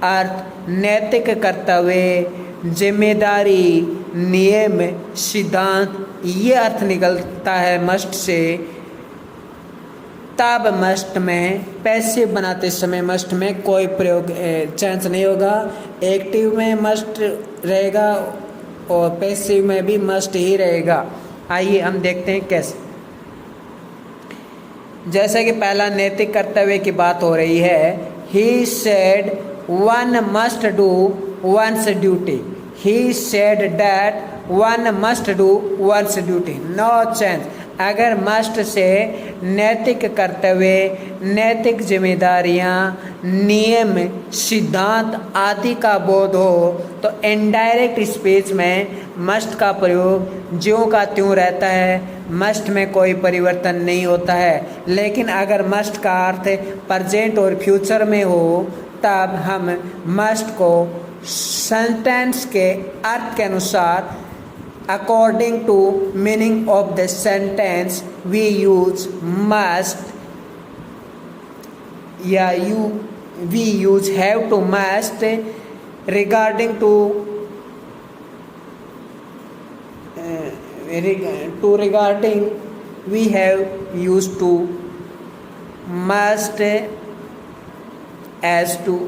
अर्थ नैतिक कर्तव्य, जिम्मेदारी, नियम, सिद्धांत ये अर्थ निकलता है मस्ट से, तब मस्ट में पैसिव बनाते समय मस्ट में कोई प्रयोग चेंज नहीं होगा। एक्टिव में मस्ट रहेगा और पैसिव में भी मस्ट ही रहेगा। आइए हम देखते हैं कैसे। जैसे कि पहला नैतिक कर्तव्य की बात हो रही है, he said one must do one's duty, he said that one must do one's duty, no change. अगर मस्ट से नैतिक कर्तव्य, नैतिक जिम्मेदारियां, नियम, सिद्धांत आदि का बोध हो तो इनडायरेक्ट स्पीच में मस्ट का प्रयोग ज्यों का त्यों रहता है, मस्ट में कोई परिवर्तन नहीं होता है। लेकिन अगर मस्ट का अर्थ प्रेजेंट और फ्यूचर में हो तब हम मस्ट को सेंटेंस के अर्थ के अनुसार according to meaning of the sentence we use must या we use have to, must regarding to regarding we have used to, must as to,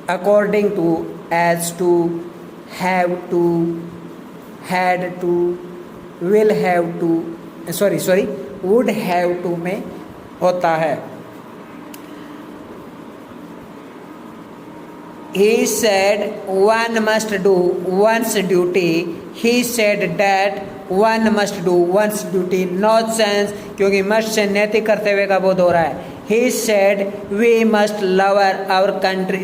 according to, as to, have to, had to, will have to, sorry would have to में होता है। He said one must do one's duty, he said that one must do one's duty, no sense क्योंकि must से नैतिक कर्तव्य का बोध हो रहा है। He said we must love our country,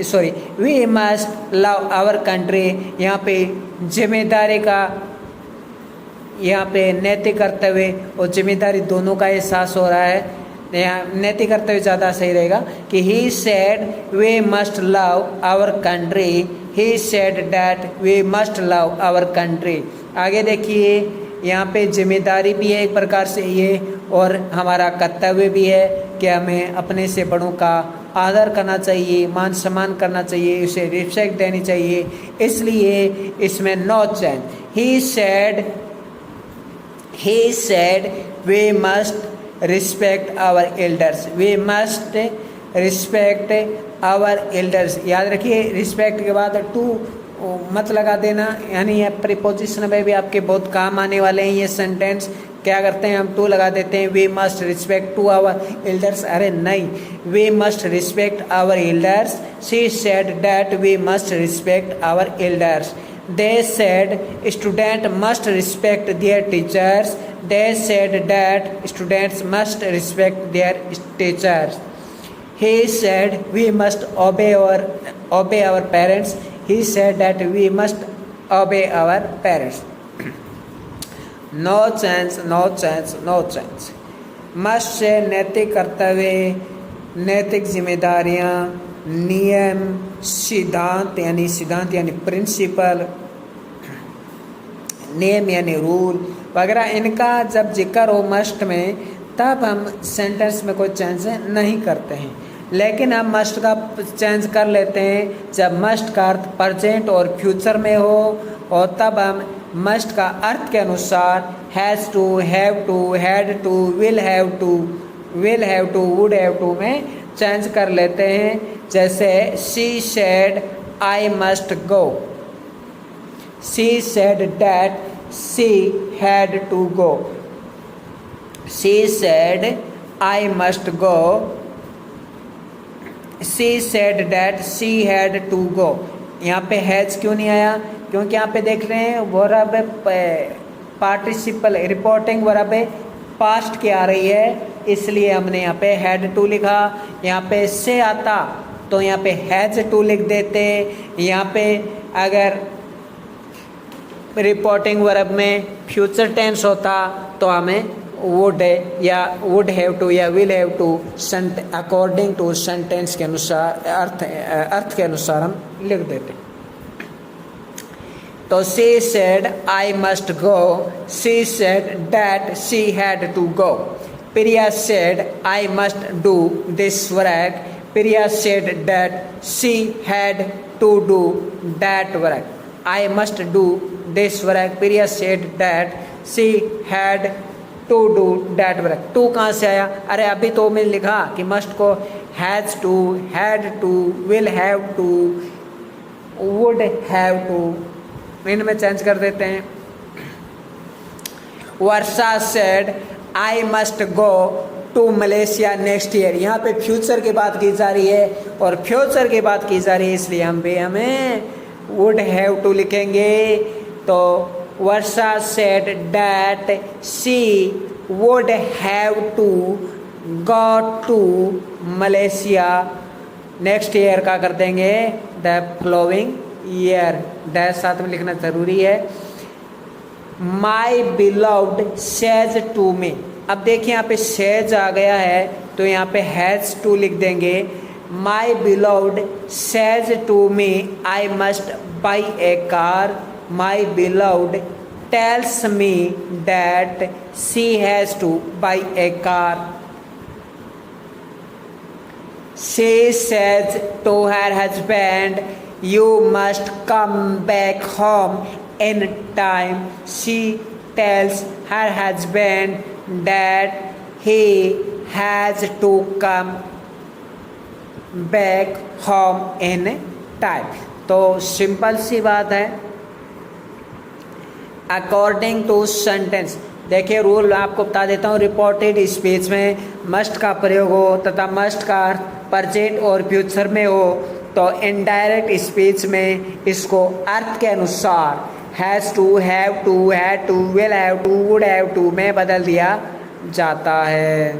we must love our country, यहाँ पे जिम्मेदारी का, यहाँ पे नैतिक कर्तव्य और जिम्मेदारी दोनों का एहसास हो रहा है। यहाँ नैतिक कर्तव्य ज़्यादा सही रहेगा कि he said we must love our country, he said that we must love our country। आगे देखिए यहाँ पे जिम्मेदारी भी है एक प्रकार से ये, और हमारा कर्तव्य भी है कि हमें अपने से बड़ों का आदर करना चाहिए, मान सम्मान करना चाहिए, उसे रिस्पेक्ट देनी चाहिए। इसलिए इसमें no change. he said we must respect our elders, we must respect our elders। याद रखिए रिस्पेक्ट के बाद टू मत लगा देना, यानी ये प्रीपोजिशन में भी आपके बहुत काम आने वाले हैं ये सेंटेंस। क्या करते हैं हम टू लगा देते हैं, we must respect to our elders. अरे नहीं, we must respect our elders. She said that we must respect our elders. They said student must respect their teachers, they said that students must respect their teachers. He said we must obey our parents, he said that we must obey our parents। no change, no change, no change। Must से नैतिक कर्तव्य, नैतिक जिम्मेदारियां, नियम, सिद्धांत यानी principal, नियम यानी रूल, वगैरह इनका जब जिक्र हो मस्ट में, तब हम सेंटेंस में कोई चेंज नहीं करते हैं। लेकिन हम मस्ट का चेंज कर लेते हैं जब मस्ट का अर्थ प्रेजेंट और फ्यूचर में हो, और तब हम मस्ट का अर्थ के अनुसार has to, have to, had to, will have to, would have to में चेंज कर लेते हैं। जैसे she said I must go, she said that she had to go, she said I must go, she said that she had to go. यहाँ पे has क्यों नहीं आया? क्योंकि यहाँ पे देख रहे हैं verb participle reporting verb past की आ रही है, इसलिए हमने यहाँ पे हैड टू लिखा। यहाँ पे से आता तो यहाँ पे हैज टू लिख देते। यहाँ पे अगर रिपोर्टिंग वर्ब में फ्यूचर टेंस होता तो हमें वुड या वुड हैव टू या will have to according to sentence के अनुसार अर्थ के अनुसार हम लिख देते। तो she said I must go, she said that she had to go, Priya said I must do this work, Priya said that she had to do that work, I must do this work, Priya said that she had to do that work। To कहाँ से आया? अरे अभी तो मैंने लिखा कि must को has to, had to, will have to, would have to इनमें चेंज कर देते हैं। Varsha said I must go to Malaysia next year. यहाँ पे फ्यूचर की बात की जा रही है और फ्यूचर की बात की जा रही है, इसलिए हम भी हमें वुड हैव टू लिखेंगे। तो Varsha said that she would have to go to Malaysia next year का कर देंगे द फॉलोइंग ईयर, डैश साथ में लिखना जरूरी है। माई बिलव्ड सेज टू मी। अब देखिए यहाँ पे सेज आ गया है तो यहाँ पे हैज टू लिख देंगे। My beloved says to me I must buy a car, my beloved tells me that she has to buy a car. She says to her husband, you must come back home in time. She tells her husband that he has to come back home in time। तो simple सी बात है। According to sentence, देखिए rule आपको बता देता हूँ। Reported speech में must का प्रयोग हो तथा मस्ट का प्रेजेंट और फ्यूचर में हो, तो इनडायरेक्ट स्पीच में इसको अर्थ के अनुसार has to, have to, had to, will have to, would have to में बदल दिया जाता है।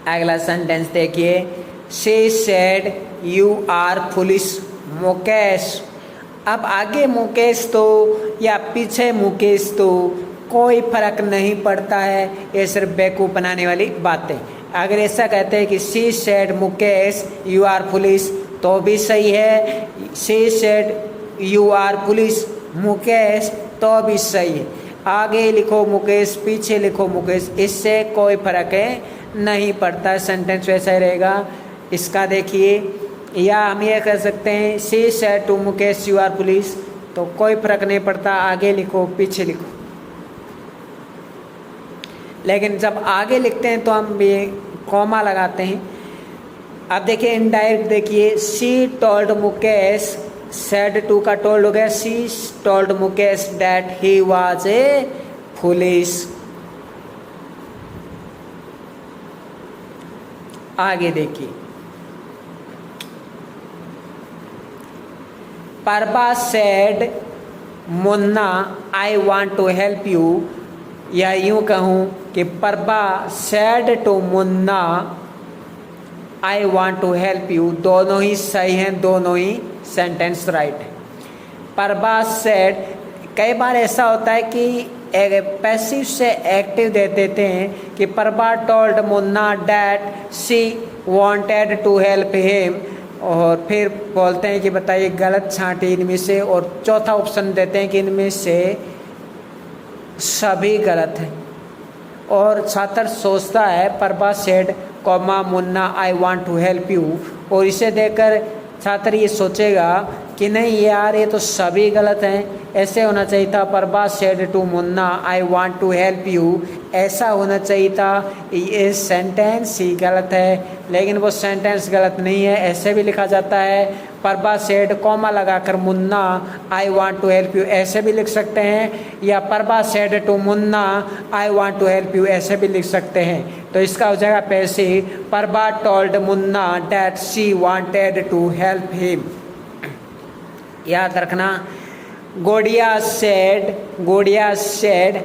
अगला सेंटेंस देखिए। She said you are foolish Mukesh. अब आगे मुकेश तो या पीछे मुकेश तो कोई फर्क नहीं पड़ता है, ये सिर्फ बेवकूफ़ बनाने वाली बातें। अगर ऐसा कहते हैं कि she said Mukesh you are foolish तो भी सही है, she said you are foolish Mukesh तो भी सही है। आगे लिखो मुकेश, पीछे लिखो मुकेश, इससे कोई फर्क नहीं पड़ता, सेंटेंस वैसा ही रहेगा। इसका देखिए, या हम ये कह सकते हैं she said to Mukesh you are police, तो कोई फर्क नहीं पड़ता, आगे लिखो पीछे लिखो। लेकिन जब आगे लिखते हैं तो हम ये कॉमा लगाते हैं। अब देखिए इनडायरेक्ट, देखिए she told Mukesh, said to का टोल्ड हो गया, she told Mukesh that he was a foolish. आगे देखिए, Parba said Munna I want to help you, या यूं कहूं कि Parba said to Munna I want to help you, दोनों ही सही हैं, दोनों ही सेंटेंस राइट है। परबा सेड, कई बार ऐसा होता है कि एक पैसिव से एक्टिव दे देते हैं कि Prabha told Munna that she wanted to help him, और फिर बोलते हैं कि बताइए गलत छांटे इनमें से, और चौथा ऑप्शन देते हैं कि इनमें से सभी गलत हैं। और छात्र सोचता है Prabha said comma Munna I want to help you, और इसे देखकर छात्र ये सोचेगा कि नहीं यार ये तो सभी गलत हैं, ऐसे होना चाहिए था Prabha said to Munna I want to help you, ऐसा होना चाहिए था। ये सेंटेंस ही गलत है, लेकिन वो सेंटेंस गलत नहीं है। ऐसे भी लिखा जाता है प्रभा सेड कॉमा लगाकर Munna I want to help you, ऐसे भी लिख सकते हैं, या Prabha said to Munna I want to help you, ऐसे भी लिख सकते हैं। तो इसका हो जाएगा पैसे Prabha told Munna that she wanted to help him. याद रखना, Godiya said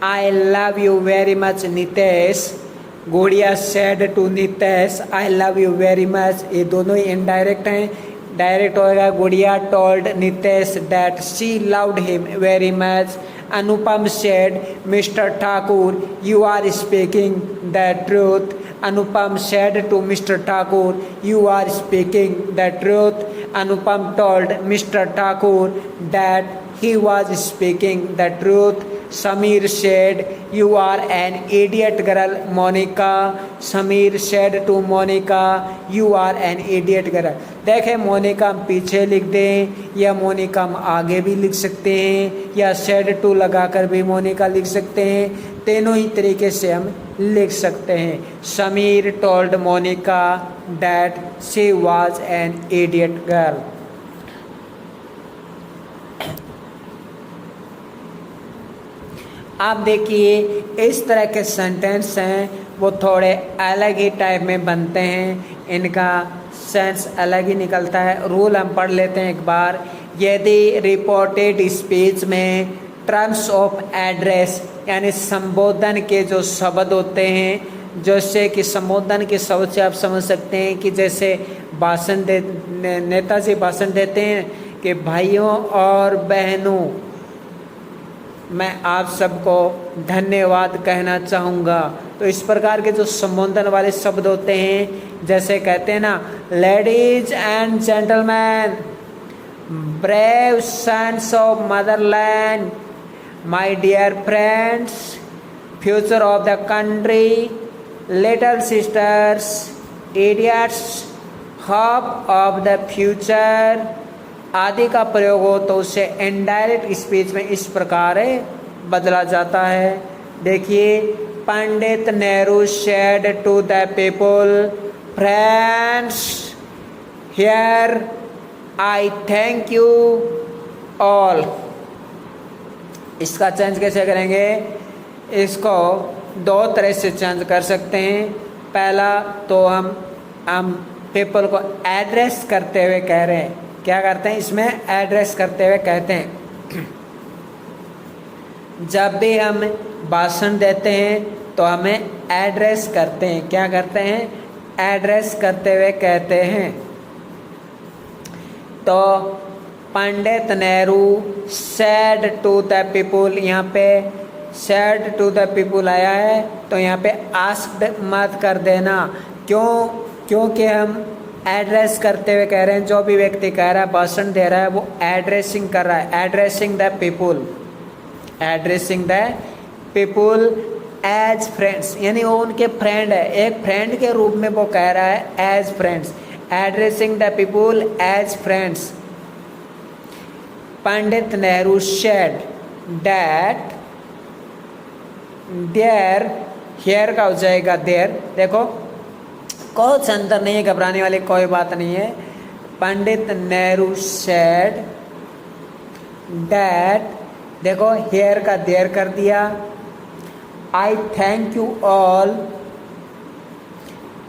I love you very much Nitesh, Godiya said to Nitesh I love you very much, ये दोनों ही इनडायरेक्ट हैं। डायरेक्ट होगा Godiya told Nitesh that she loved him very much. Anupam said mister Thakur you are speaking the truth, Anupam said to mister Thakur you are speaking the truth. Anupam told mister Thakur that he was speaking the truth. Sameer said you are an idiot girl Monica, Sameer said to Monica you are an idiot girl। देखें मोनिका हम पीछे लिख दें या मोनिका हम आगे भी लिख सकते हैं, या said to लगाकर भी मोनिका लिख सकते हैं, तीनों ही तरीके से हम लिख सकते हैं। Sameer told Monica that she was an idiot girl। आप देखिए इस तरह के सेंटेंस हैं वो थोड़े अलग ही टाइप में बनते हैं, इनका सेंस अलग ही निकलता है। रूल हम पढ़ लेते हैं एक बार। यदि रिपोर्टेड स्पीच में टर्म्स ऑफ एड्रेस यानी संबोधन के जो शब्द होते हैं, जैसे कि संबोधन के शब्द से आप समझ सकते हैं कि जैसे नेताजी भाषण देते हैं कि भाइयों और बहनों मैं आप सबको धन्यवाद कहना चाहूँगा, तो इस प्रकार के जो संबोधन वाले शब्द होते हैं, जैसे कहते हैं ना ladies and gentleman, brave sons of motherland, my dear friends, future of the country, little sisters, idiots, hope of the future आदि का प्रयोग हो तो उसे इनडायरेक्ट स्पीच में इस प्रकार बदला जाता है। देखिए, Pandit Nehru said to the people, friends here I thank you all. इसका चेंज कैसे करेंगे? इसको दो तरह से चेंज कर सकते हैं। पहला तो हम पीपल को एड्रेस करते हुए कह रहे हैं, क्या करते हैं इसमें एड्रेस करते हुए कहते हैं। जब भी हम भाषण देते हैं तो हमें एड्रेस करते हैं, क्या करते हैं? एड्रेस करते हुए कहते हैं। तो Pandit Nehru said to the people, यहाँ पे सेड टू द पीपल आया है तो यहाँ पे आस्क्ड मत कर देना। क्योंकि हम एड्रेस करते हुए कह रहे हैं, जो भी व्यक्ति कह रहा है भाषण दे रहा है वो एड्रेसिंग कर रहा है, addressing the people, addressing the people as friends, यानी वो उनके फ्रेंड है, एक फ्रेंड के रूप में वो कह रहा है as friends, addressing the people as friends. Pandit Nehru said that there, here का हो जाएगा देयर। देखो कुछ अंतर नहीं है, घबराने वाली कोई बात नहीं है। पंडित नेहरू सेड दैट, देखो हियर का देयर कर दिया। आई थैंक यू ऑल,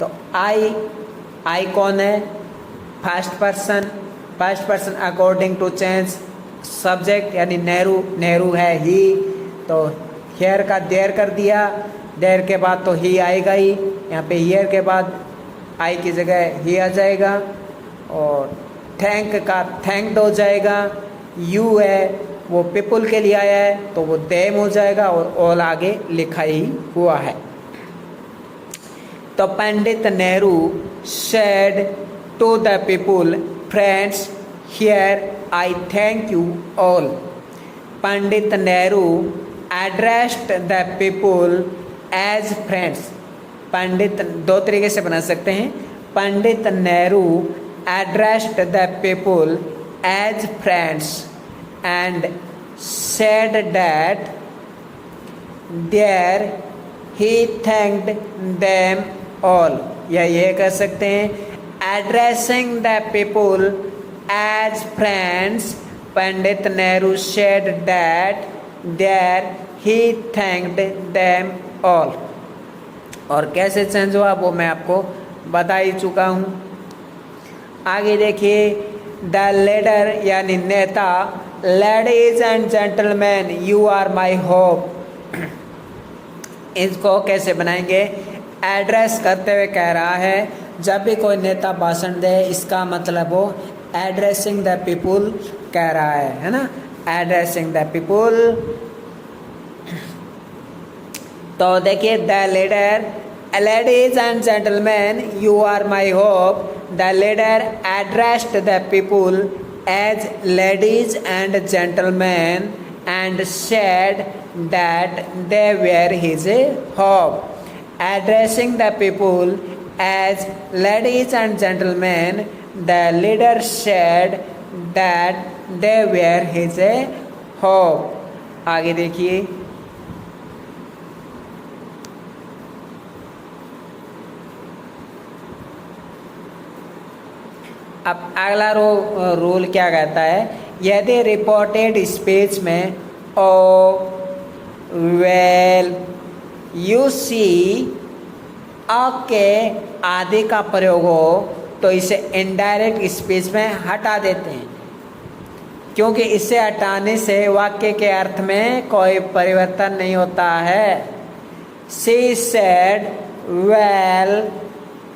तो आई कौन है? First person according to change subject, यानी नेहरू है ही, तो हियर का देयर कर दिया। देयर के बाद तो ही आएगा ही, यहाँ पे हियर के बाद आई की जगह ही आ जाएगा, और थैंक का थैंक्ड हो जाएगा। यू है वो पीपुल के लिए आया है तो वो देम हो जाएगा और ऑल आगे लिखा ही हुआ है। तो Pandit Nehru said to the people, friends here I thank you all. Pandit Nehru addressed the people as friends. Pandit दो तरीके से बना सकते हैं। Pandit Nehru addressed the people as friends and said that there he thanked them all. या ये कह सकते हैं addressing the people as friends, Pandit Nehru said that there he thanked them all. और कैसे चेंज हुआ वो मैं आपको बता ही चुका हूँ। आगे देखिए, द लीडर यानी नेता, ladies and gentleman you are my hope. इसको कैसे बनाएंगे? एड्रेस करते हुए कह रहा है, जब भी कोई नेता भाषण दे इसका मतलब वो एड्रेसिंग द पीपुल कह रहा है ना, एड्रेसिंग द पीपुल। तो देखिए, the leader, ladies and gentleman you are my hope. The leader addressed the people as ladies and gentleman and said that they were his hope. Addressing the people as ladies and gentlemen, the leader said that they were his hope. आगे देखिए, अब अगला rule क्या कहता है? यदि reported speech में ओ well you see के आदि का प्रयोग हो तो इसे इनडायरेक्ट स्पीच में हटा देते हैं, क्योंकि इसे हटाने से वाक्य के अर्थ में कोई परिवर्तन नहीं होता है। She said well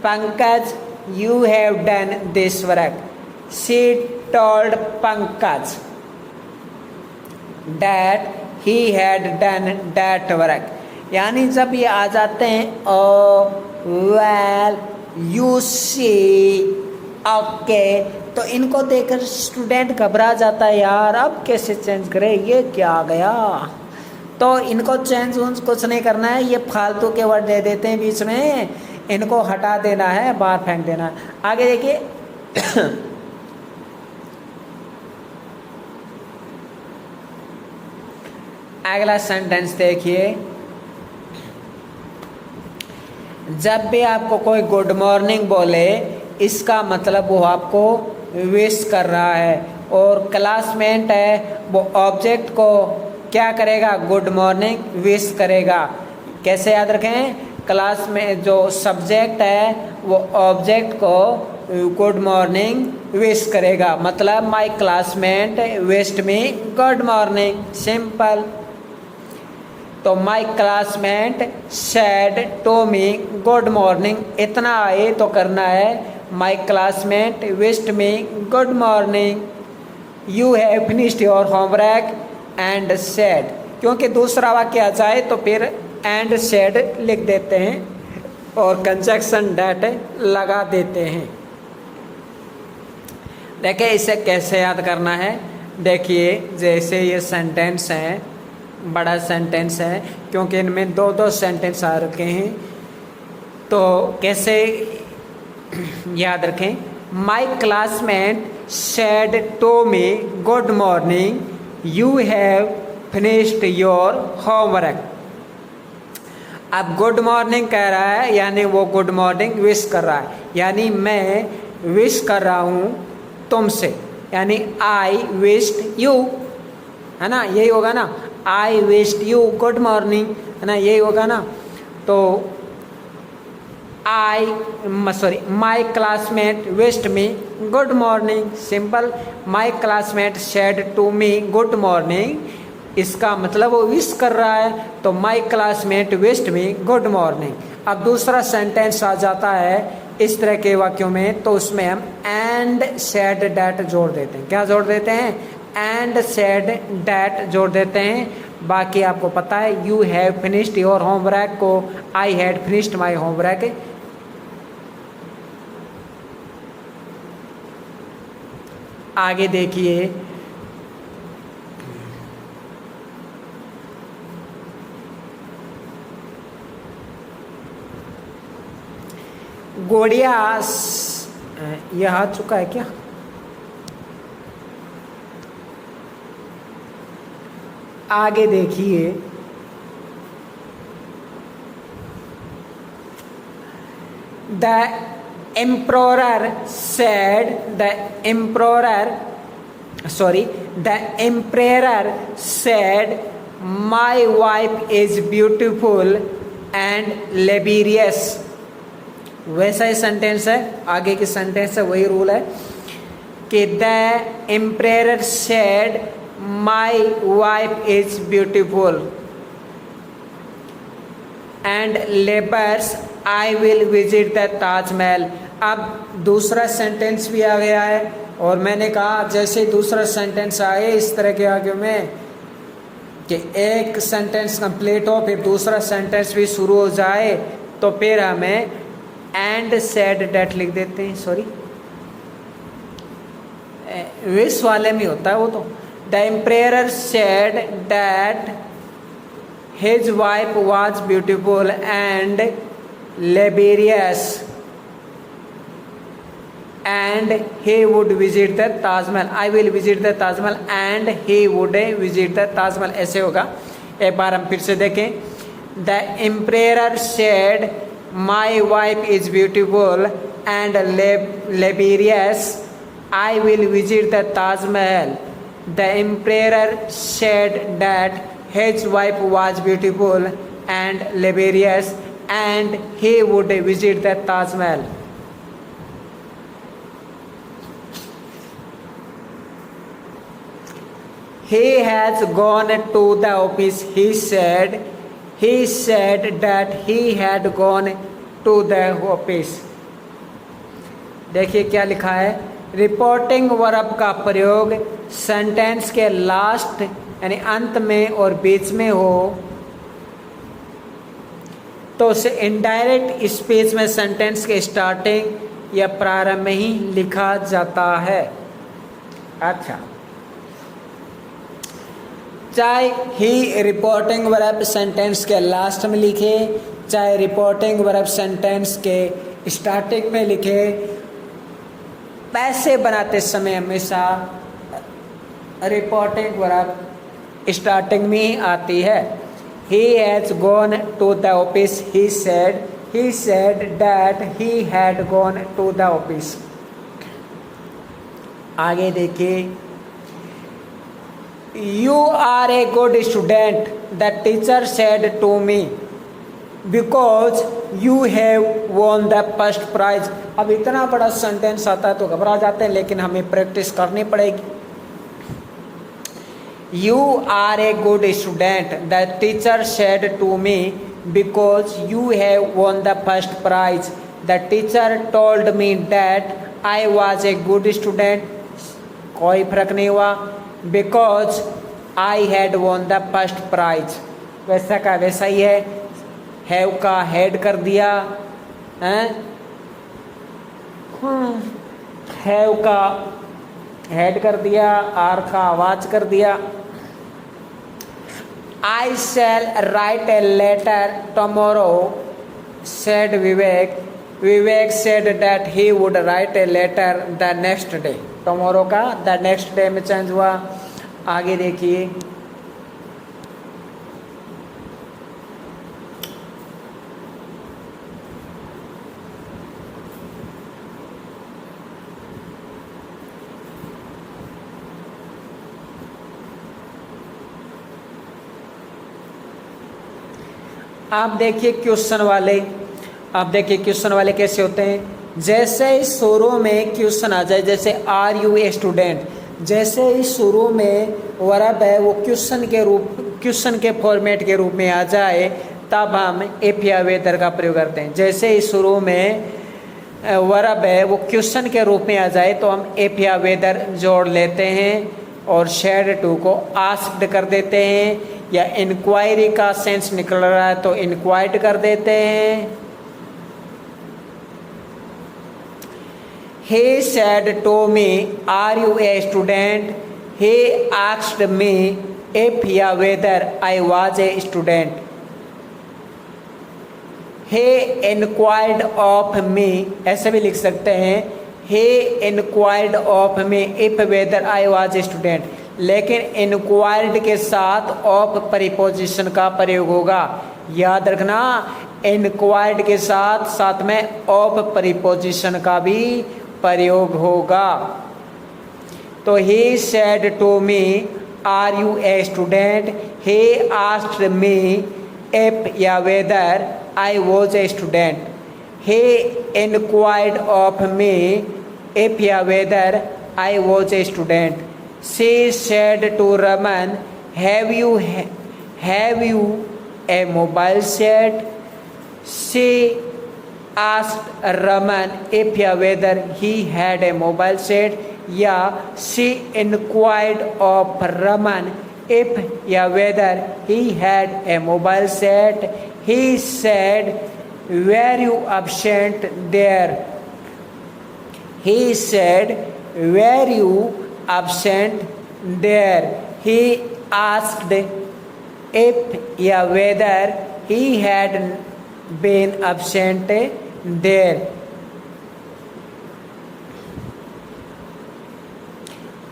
Pankaj you have done this work. She told Pankaj that he had done that work. यानी जब ये आ जाते हैं ओ वेल यू सी ओके, तो इनको देखकर स्टूडेंट घबरा जाता है, यार अब कैसे चेंज करें, ये क्या आ गया। तो इनको चेंज कुछ नहीं करना है, ये फालतू के वर्ड दे देते हैं बीच में, इनको हटा देना है, बाहर फेंक देना है। आगे देखिए, अगला सेंटेंस देखिए, जब भी आपको कोई गुड मॉर्निंग बोले इसका मतलब वो आपको विश कर रहा है, और क्लासमेट है वो ऑब्जेक्ट को क्या करेगा? गुड मॉर्निंग विश करेगा। कैसे याद रखें? क्लास में जो सब्जेक्ट है वो ऑब्जेक्ट को गुड मॉर्निंग विश करेगा, मतलब my classmate wished me good morning, simple. तो my classmate said to me good morning, इतना ही तो करना है। My classmate wished me good morning, you have finished your homework and said. क्योंकि दूसरा वाक्य आ जाए तो फिर एंड सेड लिख देते हैं और कंजक्शन डैट लगा देते हैं। देखिए इसे कैसे याद करना है। देखिए जैसे ये सेंटेंस है, बड़ा सेंटेंस है क्योंकि इनमें दो दो सेंटेंस आ रखे हैं, तो कैसे याद रखें? My classmate said to me good morning, you have finished your homework. अब गुड मॉर्निंग कह रहा है यानी वो गुड मॉर्निंग विश कर रहा है, यानी मैं विश कर रहा हूँ तुमसे, यानी आई विश्ड यू, है ना, यही होगा ना, I wished you good morning, है ना, यही होगा ना। तो my classmate wished me good morning, simple. My classmate said to me good morning, इसका मतलब वो विश कर रहा है, तो my classmate wished me good morning. अब दूसरा सेंटेंस आ जाता है इस तरह के वाक्यों में, तो उसमें हम एंड सेड डैट जोड़ देते हैं। क्या जोड़ देते हैं? एंड सेड डैट जोड़ देते हैं। बाकी आपको पता है you have finished your homework को I had finished my homework. आगे देखिए, गोड़िया यह आ चुका है क्या? आगे देखिए, the emperor said the emperor said my wife is beautiful and laborious. वैसा ही सेंटेंस है, आगे की सेंटेंस है, वही रूल है कि the emperor said my wife is beautiful and labours I will visit the Taj Mahal. अब दूसरा सेंटेंस भी आ गया है और मैंने कहा जैसे दूसरा सेंटेंस आए इस तरह के आगे में कि एक सेंटेंस कंप्लीट हो फिर दूसरा सेंटेंस भी शुरू हो जाए तो फिर हमें एंड सेड डैट लिख देते हैं। सॉरी, विश वाले में होता है वो तो। The emperor said that his wife was beautiful and laborious and he would visit the Taj Mahal. I will visit the Taj Mahal and he would visit the Taj Mahal। ऐसे होगा। एक बार हम फिर से देखें। The emperor said my wife is beautiful and laborious, I will visit the Taj Mahal। The emperor said that his wife was beautiful and laborious and he would visit the Taj Mahal। He has gone to the office। He said that he had gone to the office। देखिए क्या लिखा है, reporting verb का प्रयोग sentence के last यानी अंत में और बीच में हो तो उसे इनडायरेक्ट स्पीच में सेंटेंस के स्टार्टिंग या प्रारंभ में ही लिखा जाता है। अच्छा, चाहे ही रिपोर्टिंग वर्ब सेंटेंस के लास्ट में लिखे चाहे रिपोर्टिंग वर्ब सेंटेंस के स्टार्टिंग में लिखे, पैसे बनाते समय हमेशा रिपोर्टिंग वर्ब स्टार्टिंग में ही आती है। He has gone to the office. He said that he had gone to the office. आगे देखिए, You are a good student, the teacher said to me, because you have won the first prize। अब इतना बड़ा sentence आता है तो घबरा जाते हैं, लेकिन हमें प्रैक्टिस करनी पड़ेगी। You are a good student, the teacher said to me, because you have won the first prize। The teacher told me that I was a good student। कोई फर्क नहीं हुआ, because I had won the first prize. वैसा का वैसा ही है, have का head कर दिया, हैव का हेड कर दिया, आर का आवाज कर दिया। I shall write a letter tomorrow said Vivek. Vivek said that he would write a letter the next day. Tomorrow का द नेक्स्ट डे में चेंज हुआ। आगे देखिए, आप देखिए क्वेश्चन वाले। आप देखिए क्वेश्चन वाले कैसे होते हैं। जैसे ही शुरू में क्वेश्चन आ जाए, जैसे आर यू ए स्टूडेंट, जैसे ही शुरू में वर्ब है वो क्वेश्चन के फॉर्मेट के रूप में आ जाए तब हम इफ या वेदर का प्रयोग करते हैं। जैसे ही शुरू में वर्ब है वो क्वेश्चन के रूप में आ जाए तो हम इफ या वेदर जोड़ लेते हैं। और शेड टू को आस्क्ड कर देते हैं, या इंक्वायरी का सेंस निकल रहा है तो इंक्वायर्ड कर देते हैं। He said to me, "Are you a student?" He asked me if या whether I was a student. He inquired of me, ऐसे भी लिख सकते हैं, He inquired of me if whether I was a student, लेकिन inquired के साथ of preposition का प्रयोग होगा। याद रखना, inquired के साथ साथ में of preposition का भी प्रयोग होगा। तो he said to me, "Are you a student?" He asked me if या whether I was a student. He inquired of me if या whether I was a student. She said to Raman, have you a mobile set?" She asked Raman if या whether he had a mobile set, या she inquired of Raman if या whether he had a mobile set. He said, "Were you absent there?" He said, "Were you absent there?" He asked if या whether he had been absent there.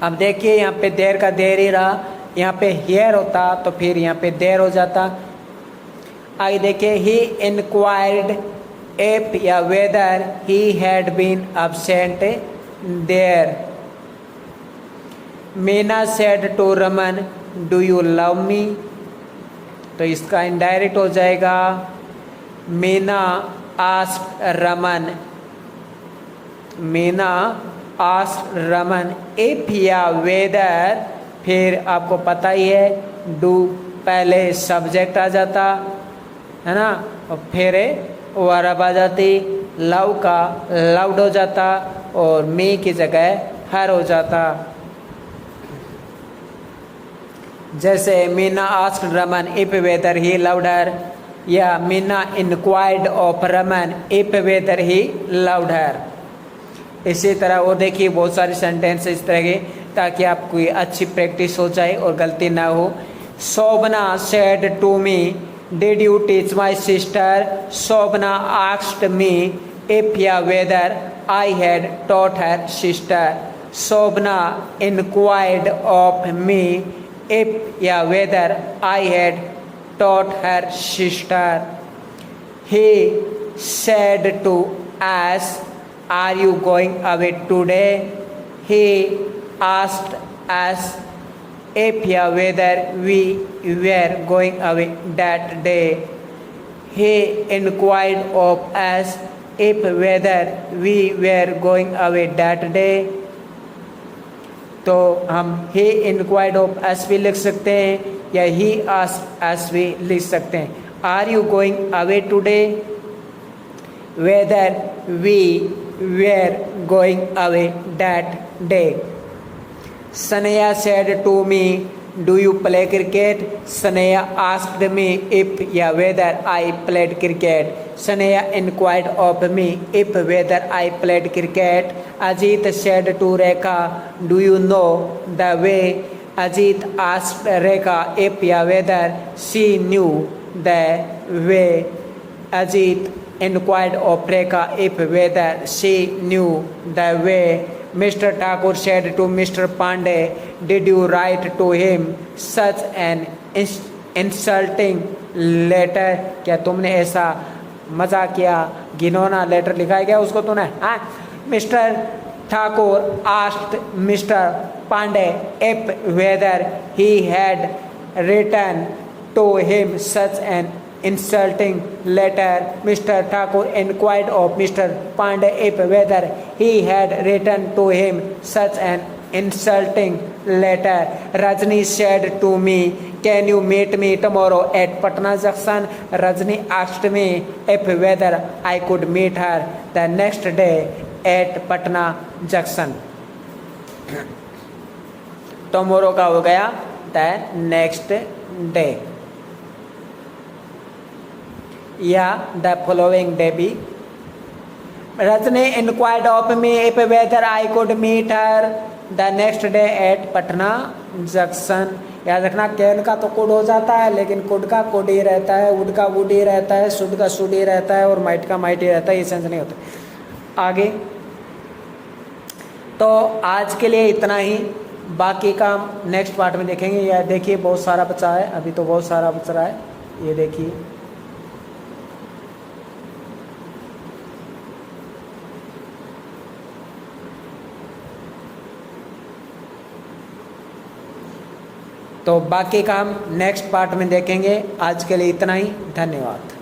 अब देखिए यहाँ पे देर का देर ही रहा, यहाँ पे हेयर होता तो फिर यहाँ पे देर हो जाता। आगे देखिए, he inquired if या whether he had been absent there. Meena said to Raman, "Do you love me?" तो इसका इनडायरेक्ट हो जाएगा, Meena asked Raman, Meena asked Raman if या whether, फिर आपको पता ही है do पहले सब्जेक्ट आ जाता है ना, और फिर वर्ब आ जाती, लव का लव्ड हो जाता और मी की जगह हर हो जाता। जैसे Meena asked Raman if whether he loved her, या Meena inquired of Raman if whether he loved her. इसी तरह और देखिए बहुत सारे सेंटेंस इस तरह के, ताकि आपकी अच्छी प्रैक्टिस हो जाए और गलती ना हो। Shobhana said to me, did you teach my sister? Shobhana asked me if या whether I had taught her sister. Shobhana inquired of me if या whether I had taught her sister. He said to us, "Are you going away today?" He asked us if या whether we were going away that day. He inquired of us if whether we were going away that day. तो हम he inquired of us भी लिख सकते हैं, या he asked us भी लिख सकते हैं। Are you going away today? Whether we were going away that day. Sanaya said to me, "Do you play cricket?" Sanaya asked me if या whether I played cricket. Sanaya inquired of me if whether I played cricket. Ajit said to Rekha, "Do you know the way?" Ajit asked Rekha if या whether she knew the way. Ajit inquired of Rekha if whether she knew the way. Mr. Thakur said to Mr. Pandey, "Did you write to him such an insulting letter?" क्या तुमने ऐसा मजाकिया घिनौना letter लिखा है क्या उसको तूने? हाँ। Mister Thakur asked Mr. Pandey if whether he had written to him such an insulting letter. Mr. Thakur inquired of Mr. Pandey if whether he had written to him such an insulting letter. Rajni said to me, "Can you meet me tomorrow at Patna Junction?" Rajni asked me if whether I could meet her the next day at Patna Junction. Tomorrow का हो गया the next day, या the following day भी। Rajni inquired of me if whether I could meet her the next day at Patna junction. याद रखना can का तो could हो जाता है, लेकिन कुड का कुड ही रहता है, वुड का वुड ही रहता है, शुड का शुड ही रहता है, और माइट का माइट ही रहता है, ये सेंस नहीं होता। आगे तो आज के लिए इतना ही, बाकी का नेक्स्ट पार्ट में देखेंगे। या देखिए बहुत सारा बचा है, अभी तो बहुत सारा बच रहा है, ये देखिए। तो बाकी का हम नेक्स्ट पार्ट में देखेंगे। आज के लिए इतना ही, धन्यवाद।